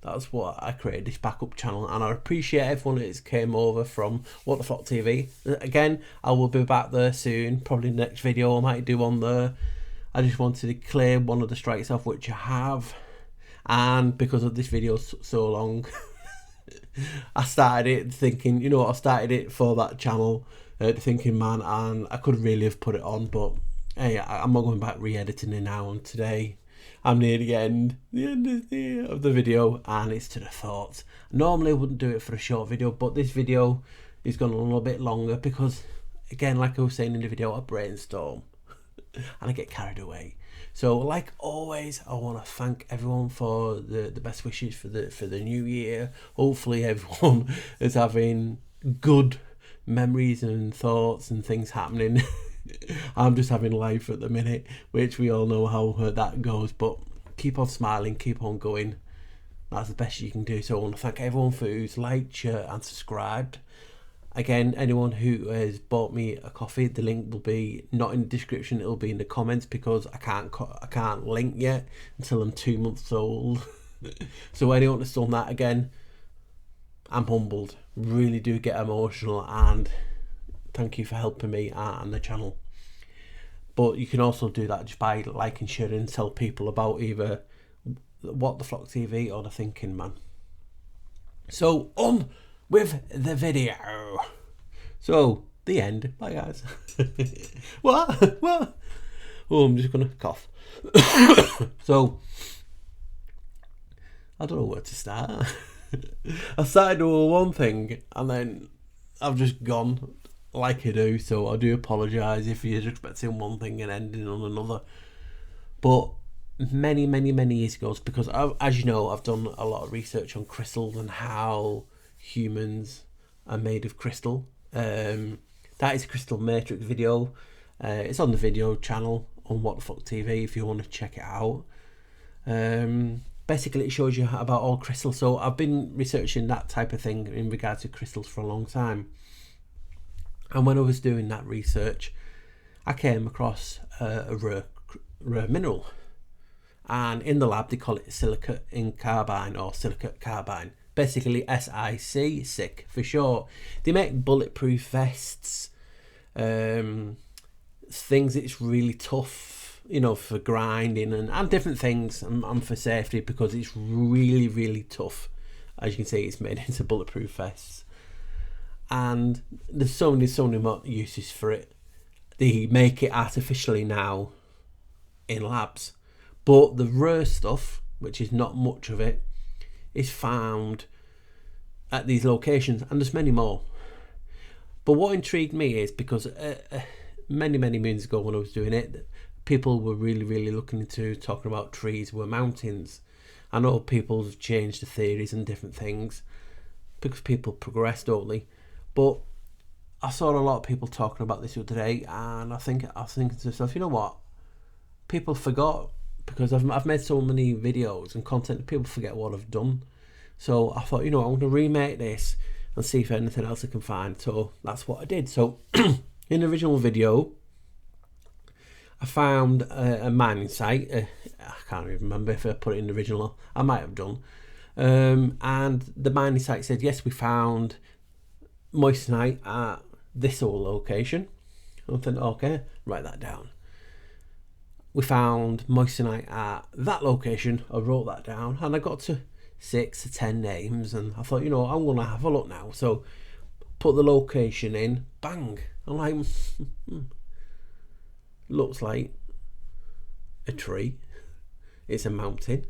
That's what I created this backup channel, and I appreciate everyone that came over from What the Flock TV. Again, I will be back there soon, probably the next video I might do on there. I just wanted to clear one of the strikes off, which I have, and because of this video so long, I started it thinking, you know, I started it for that channel, The Thinking Man, and I could really have put it on, but hey, I'm not going back re-editing it now, and today I'm near the end of the video, and it's to the thoughts. Normally I wouldn't do it for a short video, but this video is going a little bit longer because, again, like I was saying in the video, I brainstorm and I get carried away. So like always, I want to thank everyone for the best wishes for the new year. Hopefully everyone is having good memories and thoughts and things happening. I'm just having life at the minute, which we all know how that goes, but keep on smiling, keep on going. That's the best you can do. So I want to thank everyone for who's liked, shared and subscribed. Again, anyone who has bought me a coffee, the link will be not in the description, it'll be in the comments, because I can't link yet until I'm 2 months old. So anyone that's done that, again, I'm humbled, really do get emotional, and thank you for helping me and the channel. But you can also do that just by liking, sharing and tell people about either What the Flock TV or The Thinking Man. So on with the video. So the end. Bye guys. What? Oh, I'm just gonna cough. So I don't know where to start. I started doing one thing and then I've just gone like I do, so I do apologise if you're expecting one thing and ending on another. But many years ago, because as you know, I've done a lot of research on crystals and how humans are made of crystal. That is a crystal matrix video. It's on the video channel on What the Fuck TV if you want to check it out. Basically it shows you about all crystals. So I've been researching that type of thing in regards to crystals for a long time. And when I was doing that research, I came across a rare mineral. And in the lab, they call it silicate in carbine or silicate carbine. Basically SiC, SiC for short. They make bulletproof vests, things that's really tough, you know, for grinding and different things, and for safety, because it's really tough. As you can see, it's made into bulletproof vests. And there's so many more uses for it. They make it artificially now in labs, but the rare stuff, which is not much of it, is found at these locations, and there's many more. But what intrigued me is because many moons ago when I was doing it, people were really looking into talking about trees were mountains. I know people have changed the theories and different things because people progress, don't they? But I saw a lot of people talking about this the other day, and I was thinking to myself, you know what? People forgot, because I've made so many videos and content that people forget what I've done. So I thought, you know, I'm going to remake this and see if anything else I can find. So that's what I did. So in the original video, I found a mining site. I can't even remember if I put it in the original. I might have done. And the mining site said, yes, we found Moissanite at this old location. I thought, okay, write that down. we found Moissanite at that location. I wrote that down and I got to 6 to 10 names, and I thought, I'm going to have a look now. So put the location in, bang. I'm like, looks like a tree. It's a mountain.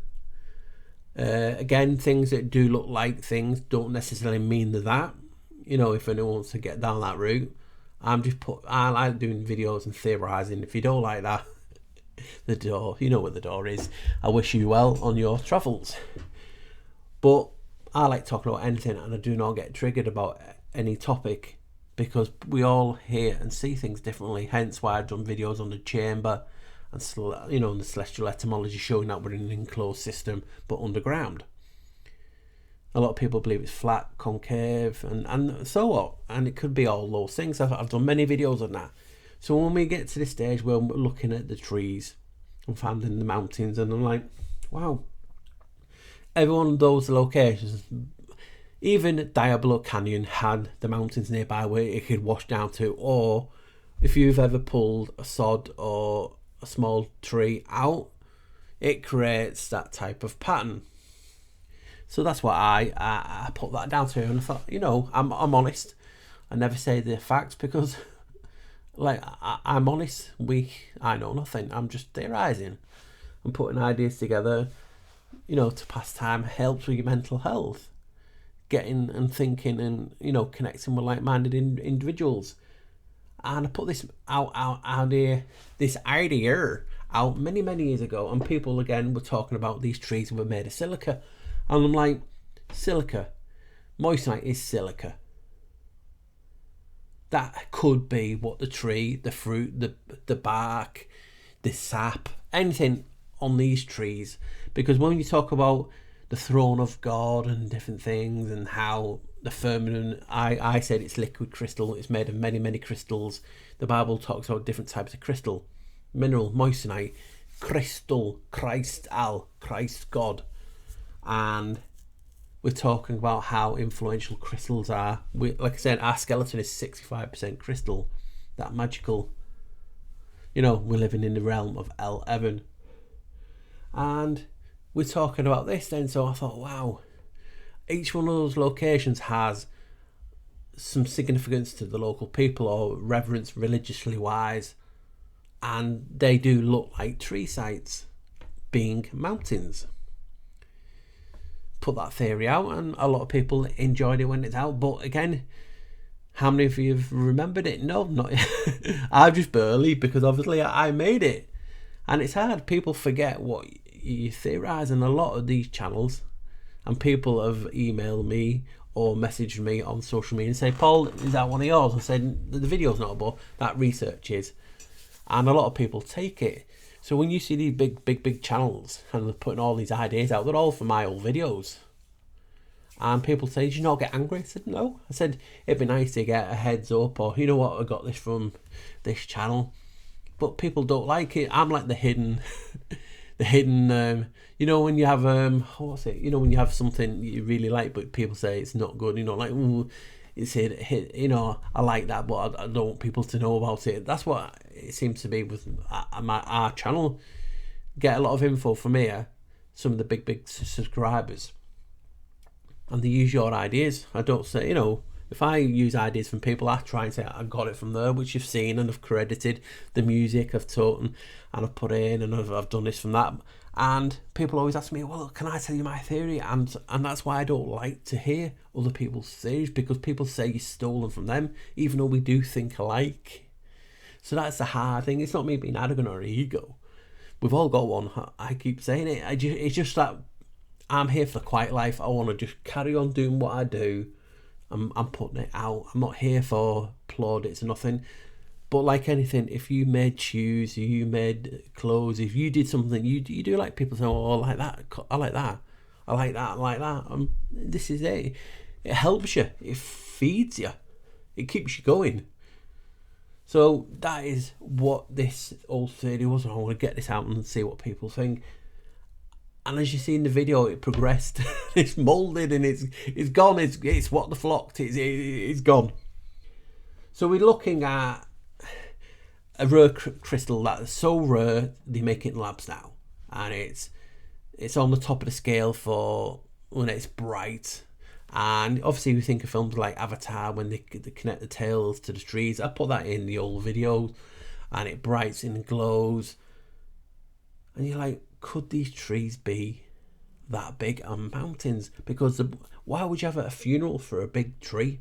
Again, things that do look like things don't necessarily mean that. If anyone wants to get down that route, I like doing videos and theorising. If you don't like that, the door, you know where the door is. I wish you well on your travels. But I like talking about anything, and I do not get triggered about any topic, because we all hear and see things differently. Hence why I've done videos on the chamber and the celestial etymology, showing that we're in an enclosed system but underground. A lot of people believe it's flat, concave, and so what? And it could be all those things. I've done many videos on that. So when we get to this stage where we're looking at the trees and finding the mountains, and I'm like, wow, every one of those locations, even Diablo Canyon had the mountains nearby where it could wash down to. Or if you've ever pulled a sod or a small tree out, it creates that type of pattern. So that's what I put that down to, and I thought, I'm honest. I never say the facts, because I'm honest. I know nothing. I'm just theorising and putting ideas together, to pass time. Helps with your mental health, getting and thinking, and connecting with like-minded individuals. And I put this this idea out many years ago, and people again were talking about these trees were made of silica, and I'm like, silica, Moissanite is silica. That could be what the tree, the fruit, the bark, the sap, anything on these trees. Because when you talk about the throne of God and different things, and how the firmament, I said it's liquid crystal, it's made of many crystals. The Bible talks about different types of crystal, mineral, moissanite, crystal, Christal, Christ God. And we're talking about how influential crystals are. Like I said, our skeleton is 65% crystal, that magical. We're living in the realm of El Evan. And we're talking about this then, so I thought, wow, each one of those locations has some significance to the local people, or reverence religiously wise, and they do look like tree sites being mountains. Put that theory out, and a lot of people enjoyed it when it's out. But again, how many of you have remembered it? No, not I've just barely, because obviously I made it, and it's hard. People forget what you theorise, and a lot of these channels, and people have emailed me or messaged me on social media and say, Paul, is that one of yours? I said, the video's not, but that research is. And a lot of people take it. So when you see these big channels and they're putting all these ideas out, they're all from my old videos. And people say, did you not get angry? I said, no. I said, it'd be nice to get a heads up, or, you know what, I got this from this channel. But people don't like it. I'm like the hidden, when you have, when you have something you really like, but people say it's not good, like, ooh, it's hit, I like that, but I don't want people to know about it. That's what it seems to be with our channel. Get a lot of info from here, some of the big subscribers, and they use your ideas. I don't say, if I use ideas from people, I try and say I got it from there, which you've seen, and I've credited the music I've taught and I've put in, and I've done this from that. And people always ask me, well, can I tell you my theory? And that's why I don't like to hear other people's theories, because people say you're stolen from them, even though we do think alike. So that's the hard thing. It's not me being arrogant or ego. We've all got one. I keep saying it. It's just that I'm here for the quiet life. I want to just carry on doing what I do. I'm putting it out. I'm not here for plaudits or nothing. But like anything, if you made shoes, you made clothes, if you did something, you do like people say, oh, I like that, I like that, I like that, I like that. This is it. It helps you. It feeds you. It keeps you going. So that is what this old theory was. I want to get this out and see what people think. And as you see in the video, it progressed. It's moulded and it's gone. It's what the flocked. It's gone. So we're looking at a rare crystal that is so rare they make it in labs now, and it's on the top of the scale for when it's bright. And obviously we think of films like Avatar when they connect the tails to the trees. I put that in the old video, and it brights and glows, and you're like, could these trees be that big on mountains? Because why would you have a funeral for a big tree?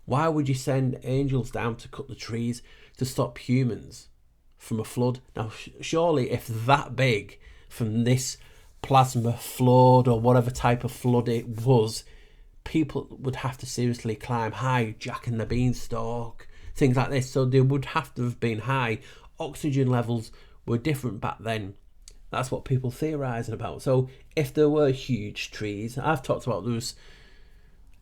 Why would you send angels down to cut the trees to stop humans from a flood? Now, surely if that big from this plasma flood or whatever type of flood it was, people would have to seriously climb high, Jack and the Beanstalk, things like this. So they would have to have been high. Oxygen levels were different back then. That's what people theorising about. So if there were huge trees, I've talked about those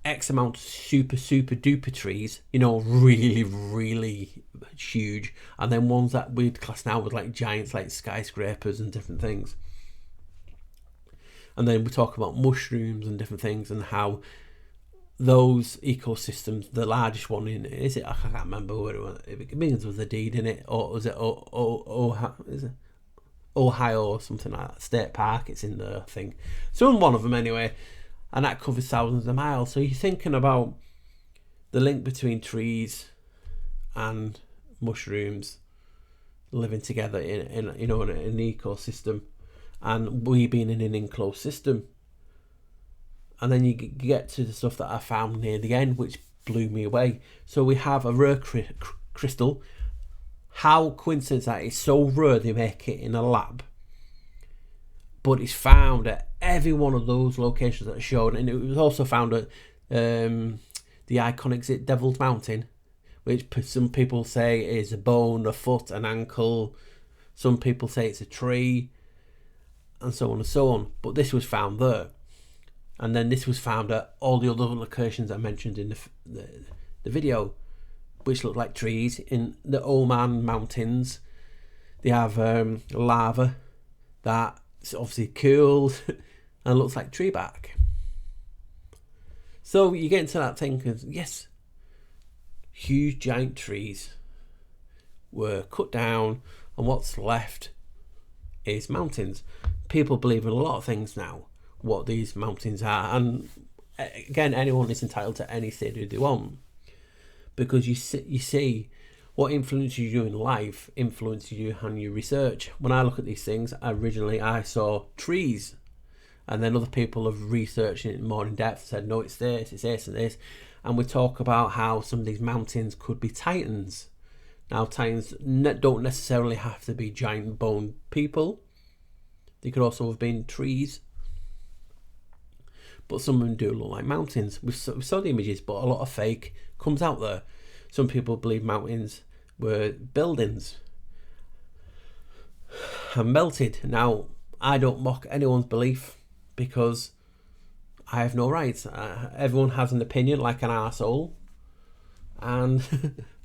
X amount of super duper trees, you know, really, really huge, and then ones that we'd class now with like giants, like skyscrapers and different things. And then we talk about mushrooms and different things, and how those ecosystems, the largest one in, is it, I can't remember where it was, it begins with a D, didn't it, or was it is it Ohio or something like that, State Park, it's in there, I think. So in one of them anyway, and that covers thousands of miles. So you're thinking about the link between trees and mushrooms living together in you know, in an ecosystem, and we being in an enclosed system. And then you get to the stuff that I found near the end, which blew me away. So we have a rare crystal. How coincidence that it's so rare they make it in a lab, but it's found at every one of those locations that are shown. And it was also found at the iconic Devil's Mountain, which some people say is a bone, a foot, an ankle. Some people say it's a tree, and so on and so on. But this was found there. And then this was found at all the other locations I mentioned in the video, which look like trees. In the Oman Mountains, they have lava that's obviously cooled and looks like tree bark. So you get into that thing, because yes, huge giant trees were cut down, and what's left is mountains. People believe in a lot of things now, what these mountains are, and again, anyone is entitled to any theory they want, because you see what influences you in life influences you and your research. When I look at these things, originally I saw trees, and then other people have researched it more in depth, said no, it's this and this, and we talk about how some of these mountains could be titans. Now, titans don't necessarily have to be giant boned people. They could also have been trees, but some of them do look like mountains. We saw the images, but a lot of fake comes out there. Some people believe mountains were buildings and melted. Now, I don't mock anyone's belief, because I have no rights. Everyone has an opinion, like an arsehole, and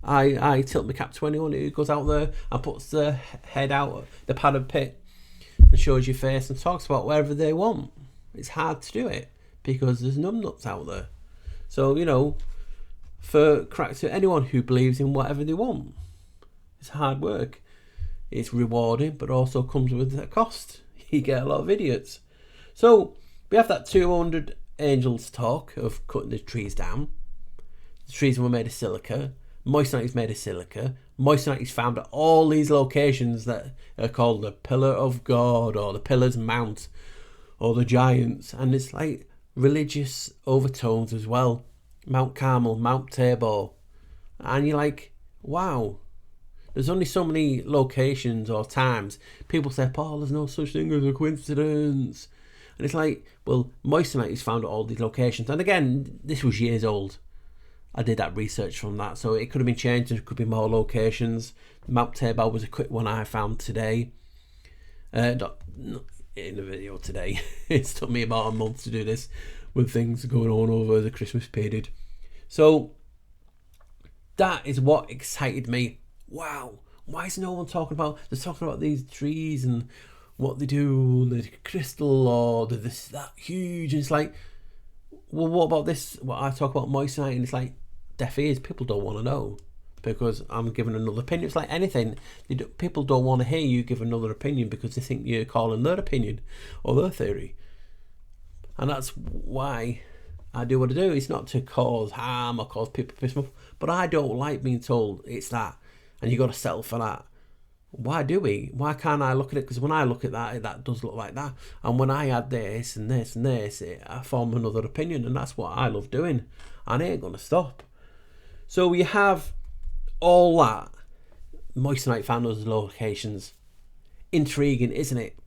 I tilt my cap to anyone who goes out there and puts their head out the padded pit and shows your face and talks about whatever they want. It's hard to do it, because there's numbnuts out there. So, you know, for anyone who believes in whatever they want, it's hard work. It's rewarding, but also comes with a cost. You get a lot of idiots. So we have that 200 angels talk of cutting the trees down. The trees were made of silica. Moissanite is made of silica. Moissanite is found at all these locations that are called the Pillar of God, or the Pillars Mount, or the Giants, and it's like religious overtones as well. Mount Carmel, Mount Tabor, and you're like, wow, there's only so many locations or times people say, Paul, there's no such thing as a coincidence. And it's like, well, moissanite is found at all these locations. And again, this was years old. I did that research from that, so it could have been changed. There could be more locations. Mount Tabor was a quick one I found today. Not in the video today. It's took me about a month to do this, with things going on over the Christmas period. So that is what excited me. Wow, why is no one talking about? They're talking about these trees and what they do, the crystal, or this that huge. And it's like, well, what about this? What I talk about moissanite, and it's like deaf ears. People don't want to know. because I'm giving another opinion. It's like anything. People don't want to hear you give another opinion because they think you're calling their opinion or their theory. And that's why I do what I do. It's not to cause harm or cause people piss me off, but I don't like being told it's that and you got to settle for that. Why do we? Why can't I look at it? Because when I look at that, that does look like that. And when I add this and this and this, I form another opinion, and that's what I love doing. And I ain't going to stop. So we have all that. Moissanite found those locations. Intriguing, isn't it?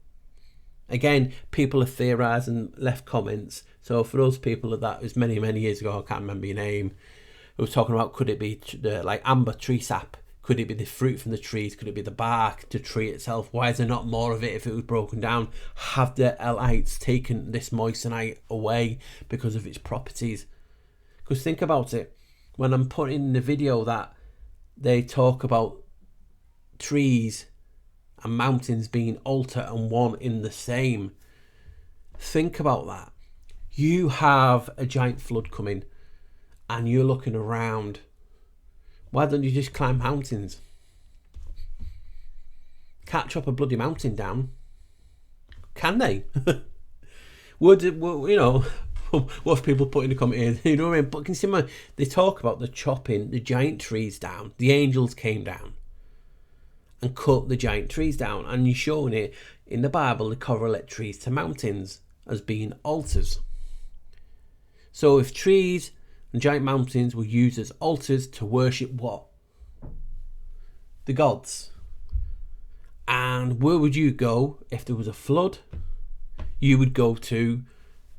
Again, people have theorised and left comments. So for those people that was many, many years ago, I can't remember your name, who was talking about, could it be like amber tree sap? Could it be the fruit from the trees? Could it be the bark, the tree itself? Why is there not more of it if it was broken down? Have the elites taken this moissanite away because of its properties? Because think about it. When I'm putting in the video that they talk about trees and mountains being altar and one in the same. Think about that. You have a giant flood coming and you're looking around. Why don't you just climb mountains? Can't chop a bloody mountain down. Can they? What's people put in the comment here? You know what I mean? But consider, they talk about the chopping the giant trees down. The angels came down and cut the giant trees down. And you're showing it in the Bible, they correlate trees to mountains as being altars. So if trees and giant mountains were used as altars to worship what? The gods. And where would you go if there was a flood? You would go to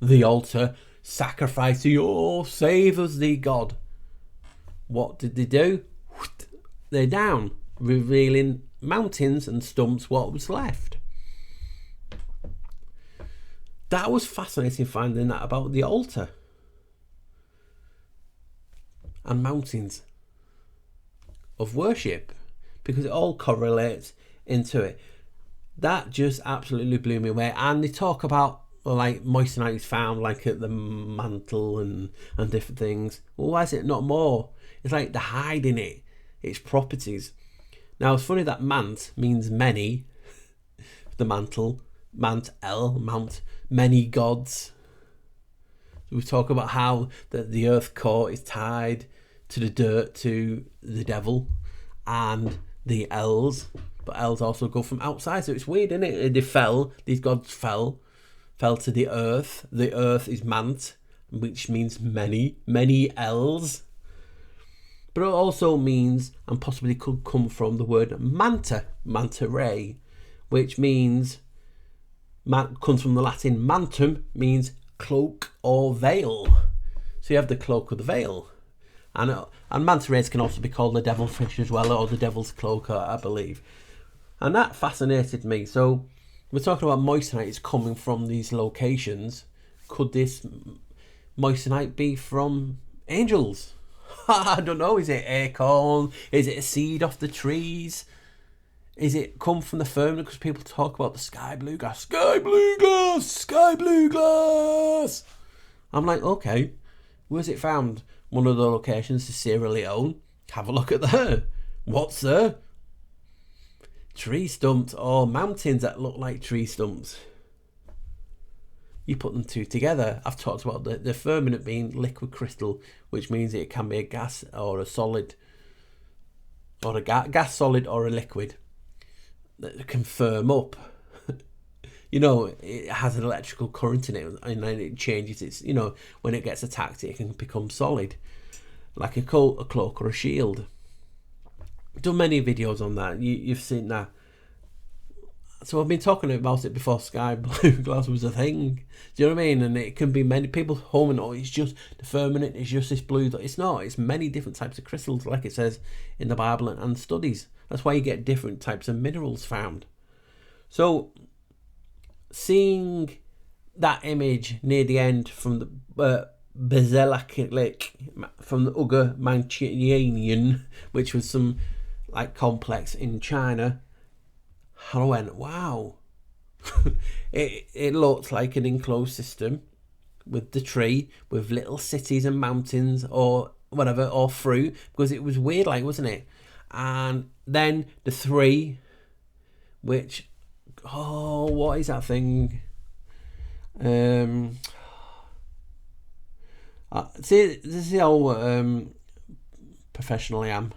the altar, sacrificing, oh, save us, the God. What did they do? They're down, revealing mountains and stumps what was left. That was fascinating, finding that about the altar and mountains of worship, because it all correlates into it. That just absolutely blew me away. And they talk about like moissanite is found like at the mantle and different things. Well, why is it not more? It's like they're hiding its properties. Now it's funny that mant means many. The mantle, mant, many gods. We talk about how the earth core is tied to the dirt, to the devil and the elves, but elves also go from outside, so it's weird, isn't it? They fell, these gods fell to the earth. The earth is mant, which means many elves, but it also means, and possibly could come from the word manta ray, which means, comes from the Latin mantum, means cloak or veil. So you have the cloak or the veil, and manta rays can also be called the devilfish as well, or the devil's cloak, I believe. And that fascinated me. So we're talking about moissanite. It's coming from these locations. Could this moissanite be from angels? I don't know. Is it acorn? Is it a seed off the trees? Is it come from the firmament? Because people talk about the sky blue glass. I'm like, okay, where's it found? One of the locations is Sierra Leone. Have a look at there. What's there? Tree stumps or mountains that look like tree stumps. You put them two together. I've talked about the firmament being liquid crystal, which means it can be a gas or a solid, or a gas solid or a liquid that can firm up. You know, it has an electrical current in it, and then it changes its, you know, when it gets attacked, it can become solid, like a cloak or a shield. I've done many videos on that. You've seen that. So I've been talking about it before sky blue glass was a thing. Do you know what I mean? And it can be many people home, oh, it's just the firmament, it's just this blue. It's not. It's many different types of crystals, like it says in the Bible and studies. That's why you get different types of minerals found. So seeing that image near the end from the Basilic, from the Uga Mancunian, which was some like complex in China, I went, wow. it looked like an enclosed system with the tree, with little cities and mountains, or whatever, or fruit, because it was weird, like, wasn't it? And then the 3, which, what is that thing? See, this is how professional I am.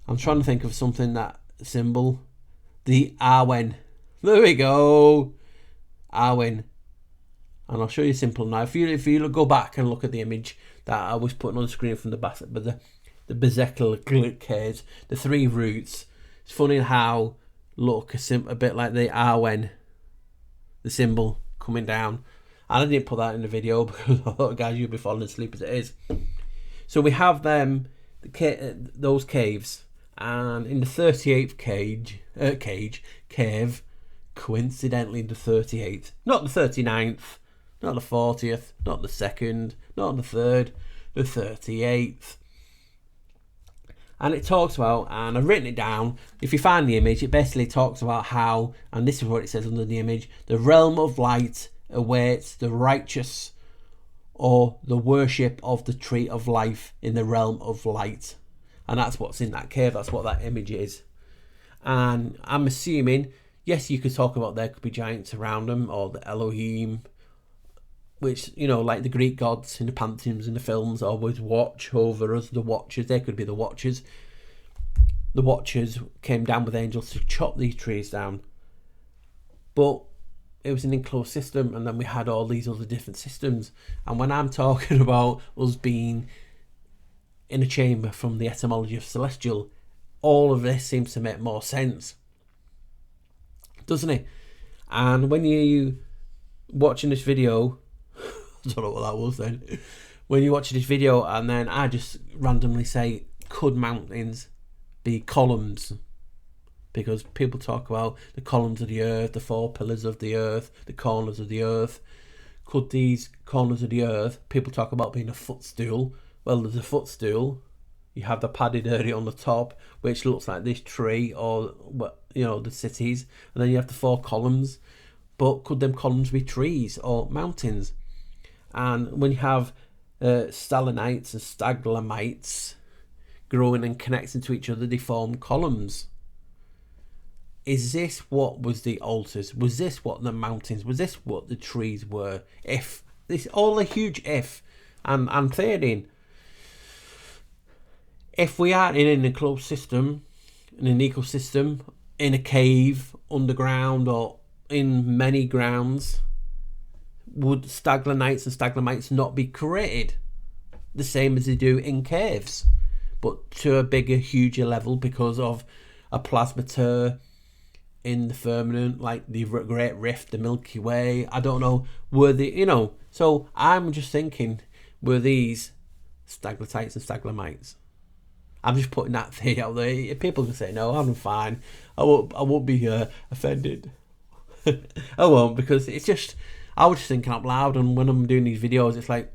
I'm trying to think of something, that symbol. The Arwen. There we go. Arwen. And I'll show you simple now. If you go back and look at the image that I was putting on the screen from the Bezekel caves, the 3 roots. It's funny how look a bit like the Arwen, the symbol coming down. And I didn't put that in the video because I thought, guys, you'd be falling asleep as it is. So we have them, those caves, and in the 38th cave, coincidentally the 38th, not the 39th, not the 40th, not the 2nd, not the 3rd, the 38th. And it talks about, and I've written it down, if you find the image, it basically talks about how, and this is what it says under the image, the realm of light awaits the righteous, or the worship of the tree of life in the realm of light. And that's what's in that cave, that's what that image is. And I'm assuming, yes, you could talk about there could be giants around them, or the Elohim, which, you know, like the Greek gods in the pantheons in the films always watch over us, the Watchers. They could be the Watchers. The Watchers came down with angels to chop these trees down. But it was an enclosed system, and then we had all these other different systems. And when I'm talking about us being in a chamber from the etymology of celestial, all of this seems to make more sense, doesn't it? And when you watching this video, I don't know what that was then. When you watch this video and then I just randomly say, could mountains be columns? Because people talk about the columns of the earth, the 4 pillars of the earth, the corners of the earth. Could these corners of the earth, people talk about being a footstool. Well, there's a footstool. You have the padded area on the top, which looks like this tree, or, you know, the cities. And then you have the 4 columns. But could them columns be trees or mountains? And when you have stalagmites and stalagmites growing and connecting to each other, they form columns. Is this what was the altars? Was this what the mountains? Was this what the trees were? If this all a huge if, and I'm thinking, if we are in an enclosed system, in an ecosystem, in a cave, underground, or in many grounds, would stalagmites and stalagmites not be created the same as they do in caves, but to a bigger, huger level because of a plasma tear in the firmament, like the Great Rift, the Milky Way? I don't know. Were they, you know? So I'm just thinking, were these stalactites and stalagmites? I'm just putting that thing out there. If people can say no, I'm fine. I won't be offended. I won't, because it's just, I was just thinking out loud, and when I'm doing these videos, it's like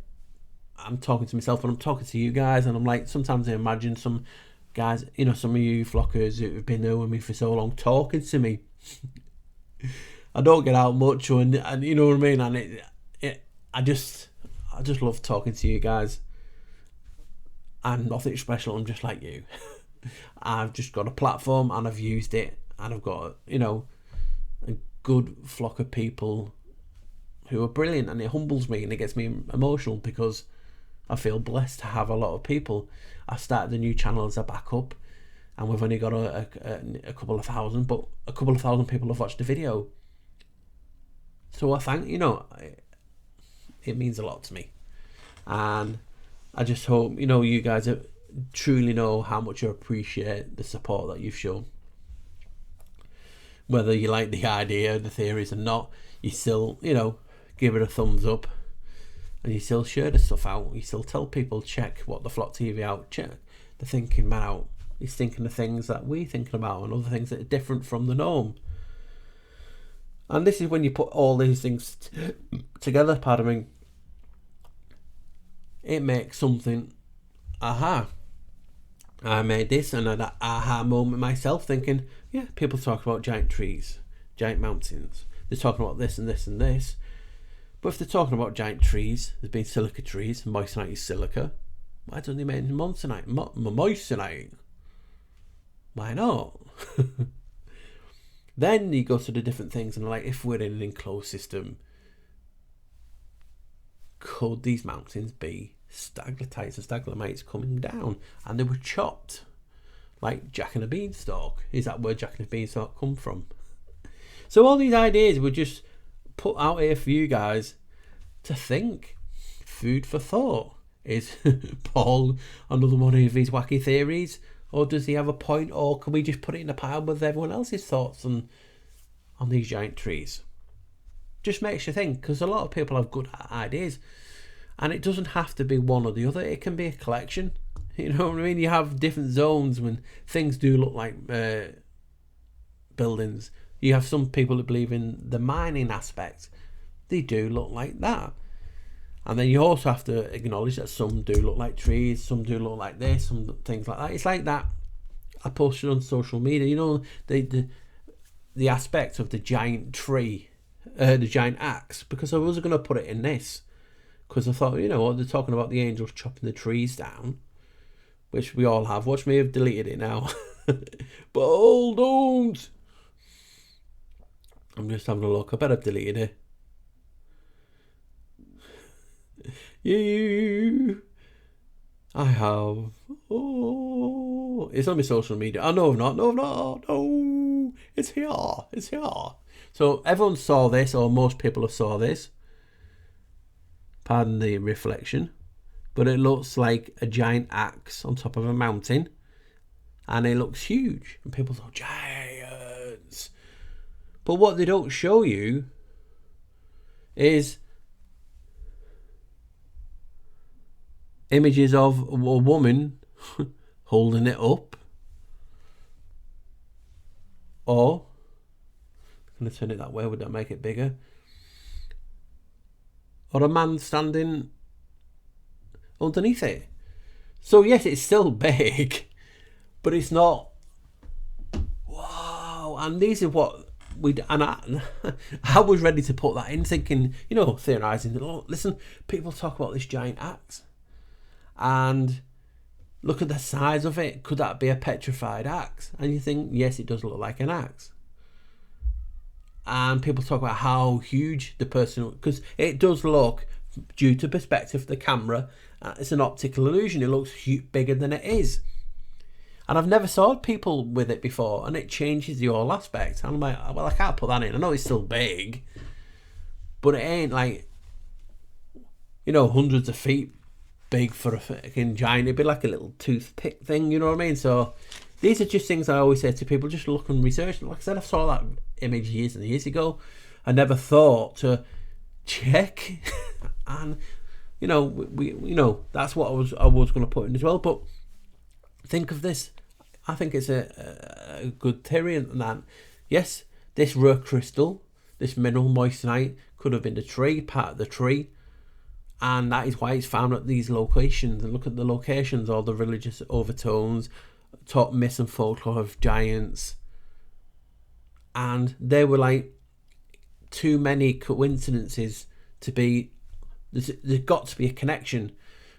I'm talking to myself and I'm talking to you guys, and I'm like, sometimes I imagine some guys, you know, some of you flockers who have been there with me for so long talking to me. I don't get out much, and you know what I mean, and I just love talking to you guys. I'm nothing special, I'm just like you. I've just got a platform and I've used it, and I've got, you know, a good flock of people who are brilliant, and it humbles me and it gets me emotional because I feel blessed to have a lot of people. I started a new channel as a backup, and we've only got a couple of thousand, but a couple of thousand people have watched the video. So I thank, you know, it means a lot to me, and I just hope, you know, you guys truly know how much I appreciate the support that you've shown. Whether you like the idea, the theories or not, you still, you know, give it a thumbs up, and you still share the stuff out. You still tell people, check what the Flock TV out, check the Thinking Man out. He's thinking of things that we're thinking about, and other things that are different from the norm. And this is when you put all these things together, pardon me, it makes something, aha. I made this, and an aha moment myself, thinking, yeah, people talk about giant trees, giant mountains. They're talking about this and this and this. But if they're talking about giant trees, there's been silica trees, moissanite is silica. Why don't they mention moissanite? Moissanite? Why not? Then you go to the different things and like, if we're in an enclosed system, could these mountains be stalactites and stalagmites coming down? And they were chopped, like Jack and the Beanstalk. Is that where Jack and the Beanstalk come from? So all these ideas were just put out here for you guys to think. Food for thought. Is Paul another one of his wacky theories? Or does he have a point? Or can we just put it in a pile with everyone else's thoughts on these giant trees? Just makes you think, because a lot of people have good ideas. And it doesn't have to be one or the other. It can be a collection. You know what I mean? You have different zones when things do look like buildings. You have some people that believe in the mining aspect. They do look like that. And then you also have to acknowledge that some do look like trees, some do look like this, some things like that. It's like that. I posted on social media, you know, the aspect of the giant tree, the giant axe, because I wasn't going to put it in this. Because I thought, you know, they're talking about the angels chopping the trees down, which we all have. Watch me have deleted it now. But hold on. I'm just having a look. I bet I've deleted it. I have. Oh, it's on my social media. Oh, no, I've not. No, I've not. No, it's here. It's here. So everyone saw this, or most people have saw this. Pardon the reflection. But it looks like a giant axe on top of a mountain. And it looks huge. And people thought, giants. But what they don't show you is images of a woman holding it up, or I'm going to turn it that way, would that make it bigger? Or a man standing underneath it. So yes, it's still big, but it's not wow. And these are what I was ready to put that in, thinking, you know, theorizing, oh, listen, people talk about this giant axe and look at the size of it. Could that be a petrified axe? And you think, yes, it does look like an axe. And people talk about how huge the person, because it does look, due to perspective of the camera, it's an optical illusion. It looks bigger than it is. And I've never saw people with it before, and it changes the whole aspect. And I'm like, well, I can't put that in. I know it's still big, but it ain't like, you know, hundreds of feet big for a fucking giant. It'd be like a little toothpick thing, you know what I mean? So these are just things I always say to people, just look and research. Like I said, I saw that image years and years ago. I never thought to check. And, you know, we you know, that's what I was going to put in as well. But think of this. I think it's a good theory. And that, yes, this rare crystal, this mineral moissanite, could have been the tree, part of the tree. And that is why it's found at these locations. And look at the locations, all the religious overtones, taught myths and folklore of giants. And they were like too many coincidences to be, there's got to be a connection.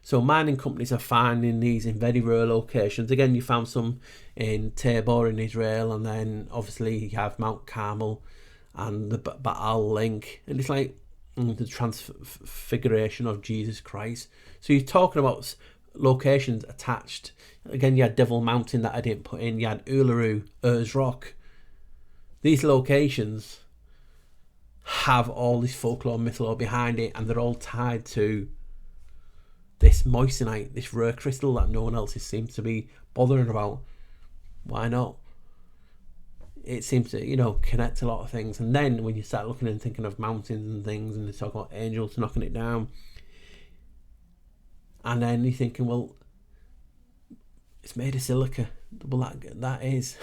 So mining companies are finding these in very rare locations. Again, you found some in Tabor in Israel, and then obviously you have Mount Carmel and the Baal link. And it's like the transfiguration of Jesus Christ. So you're talking about locations attached. Again, you had Devil Mountain that I didn't put in. You had Uluru, Urs Rock. These locations have all this folklore, mythology behind it, and they're all tied to this moissanite, this rare crystal that no one else seems to be bothering about. Why not? It seems to, you know, connect a lot of things. And then when you start looking and thinking of mountains and things, and they talk about angels knocking it down, and then you're thinking, well, it's made of silica. Well, that is,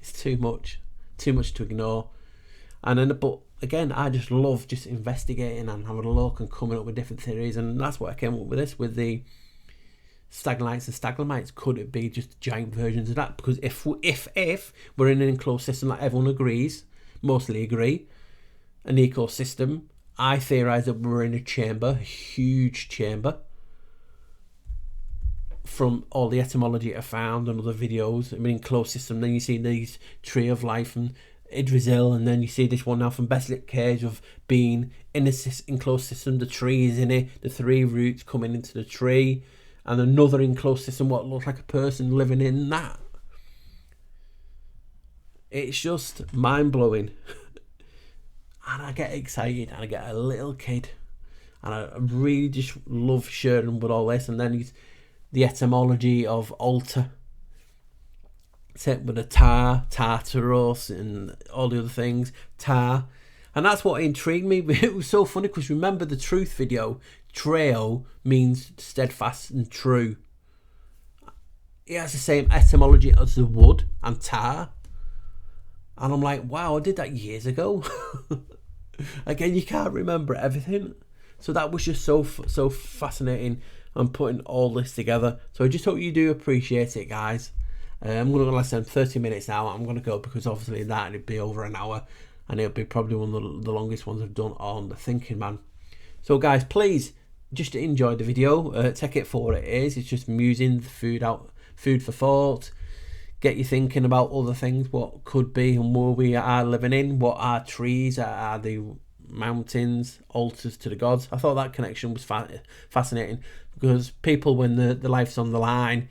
it's too much to ignore. And then, but again, I just love just investigating and having a look and coming up with different theories, and that's what I came up with this, with the staglinites and stalagmites. Could it be just giant versions of that? Because if we're in an enclosed system that everyone agrees, mostly agree, an ecosystem, I theorise that we're in a chamber, a huge chamber. From all the etymology I found and other videos, I mean, closed system. Then you see these tree of life and Idrisil, and then you see this one now from Beslit Cage of being in a enclosed system. The tree is in it, the 3 roots coming into the tree, and another enclosed system, what looks like a person living in that. It's just mind blowing, and I get excited, and I get a little kid, and I really just love sharing with all this. And then he's the etymology of altar, set with a tar, Tartaros, and all the other things, tar. And that's what intrigued me. It was so funny because remember the truth video, Treo means steadfast and true. It has the same etymology as the wood and tar. And I'm like, wow, I did that years ago. Again, you can't remember everything. So that was just so fascinating. I'm putting all this together. So I just hope you do appreciate it, guys. I'm going to go less than 30 minutes now. I'm going to go because obviously that it'd be over an hour, and it'll be probably one of the longest ones I've done on the Thinking Man. So guys, please just enjoy the video. Take it for what it is. It's just musing the food for thought. Get you thinking about other things, what could be and where we are living in. What are trees? Are the mountains altars to the gods? I thought that connection was fascinating because people, when the life's on the line,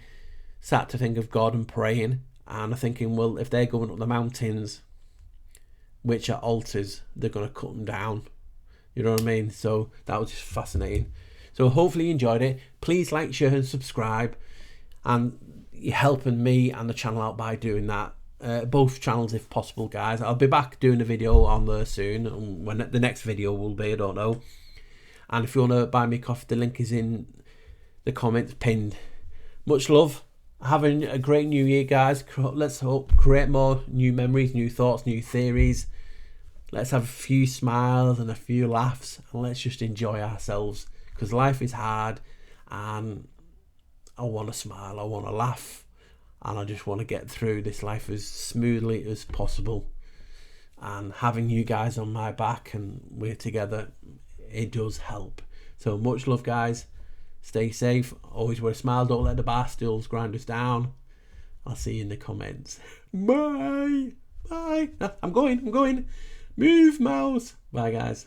start to think of God and praying, and are thinking, well, if they're going up the mountains, which are altars, they're going to cut them down. You know what I mean? So that was just fascinating. So hopefully you enjoyed it. Please like, share and subscribe, and you're helping me and the channel out by doing that. Both channels if possible, guys. I'll be back doing a video on there soon. When the next video will be, I don't know. And if you want to buy me coffee, the link is in the comments pinned. Much love. Having a great new year, guys. Let's hope create more new memories, new thoughts, new theories. Let's have a few smiles and a few laughs, and let's just enjoy ourselves, because life is hard, and I want to smile, I want to laugh, and I just want to get through this life as smoothly as possible. And having you guys on my back and we're together, it does help. So much love, guys. Stay safe, always wear a smile, don't let the bar stools grind us down. I'll see you in the comments. Bye. I'm going. Move, mouse. Bye, guys.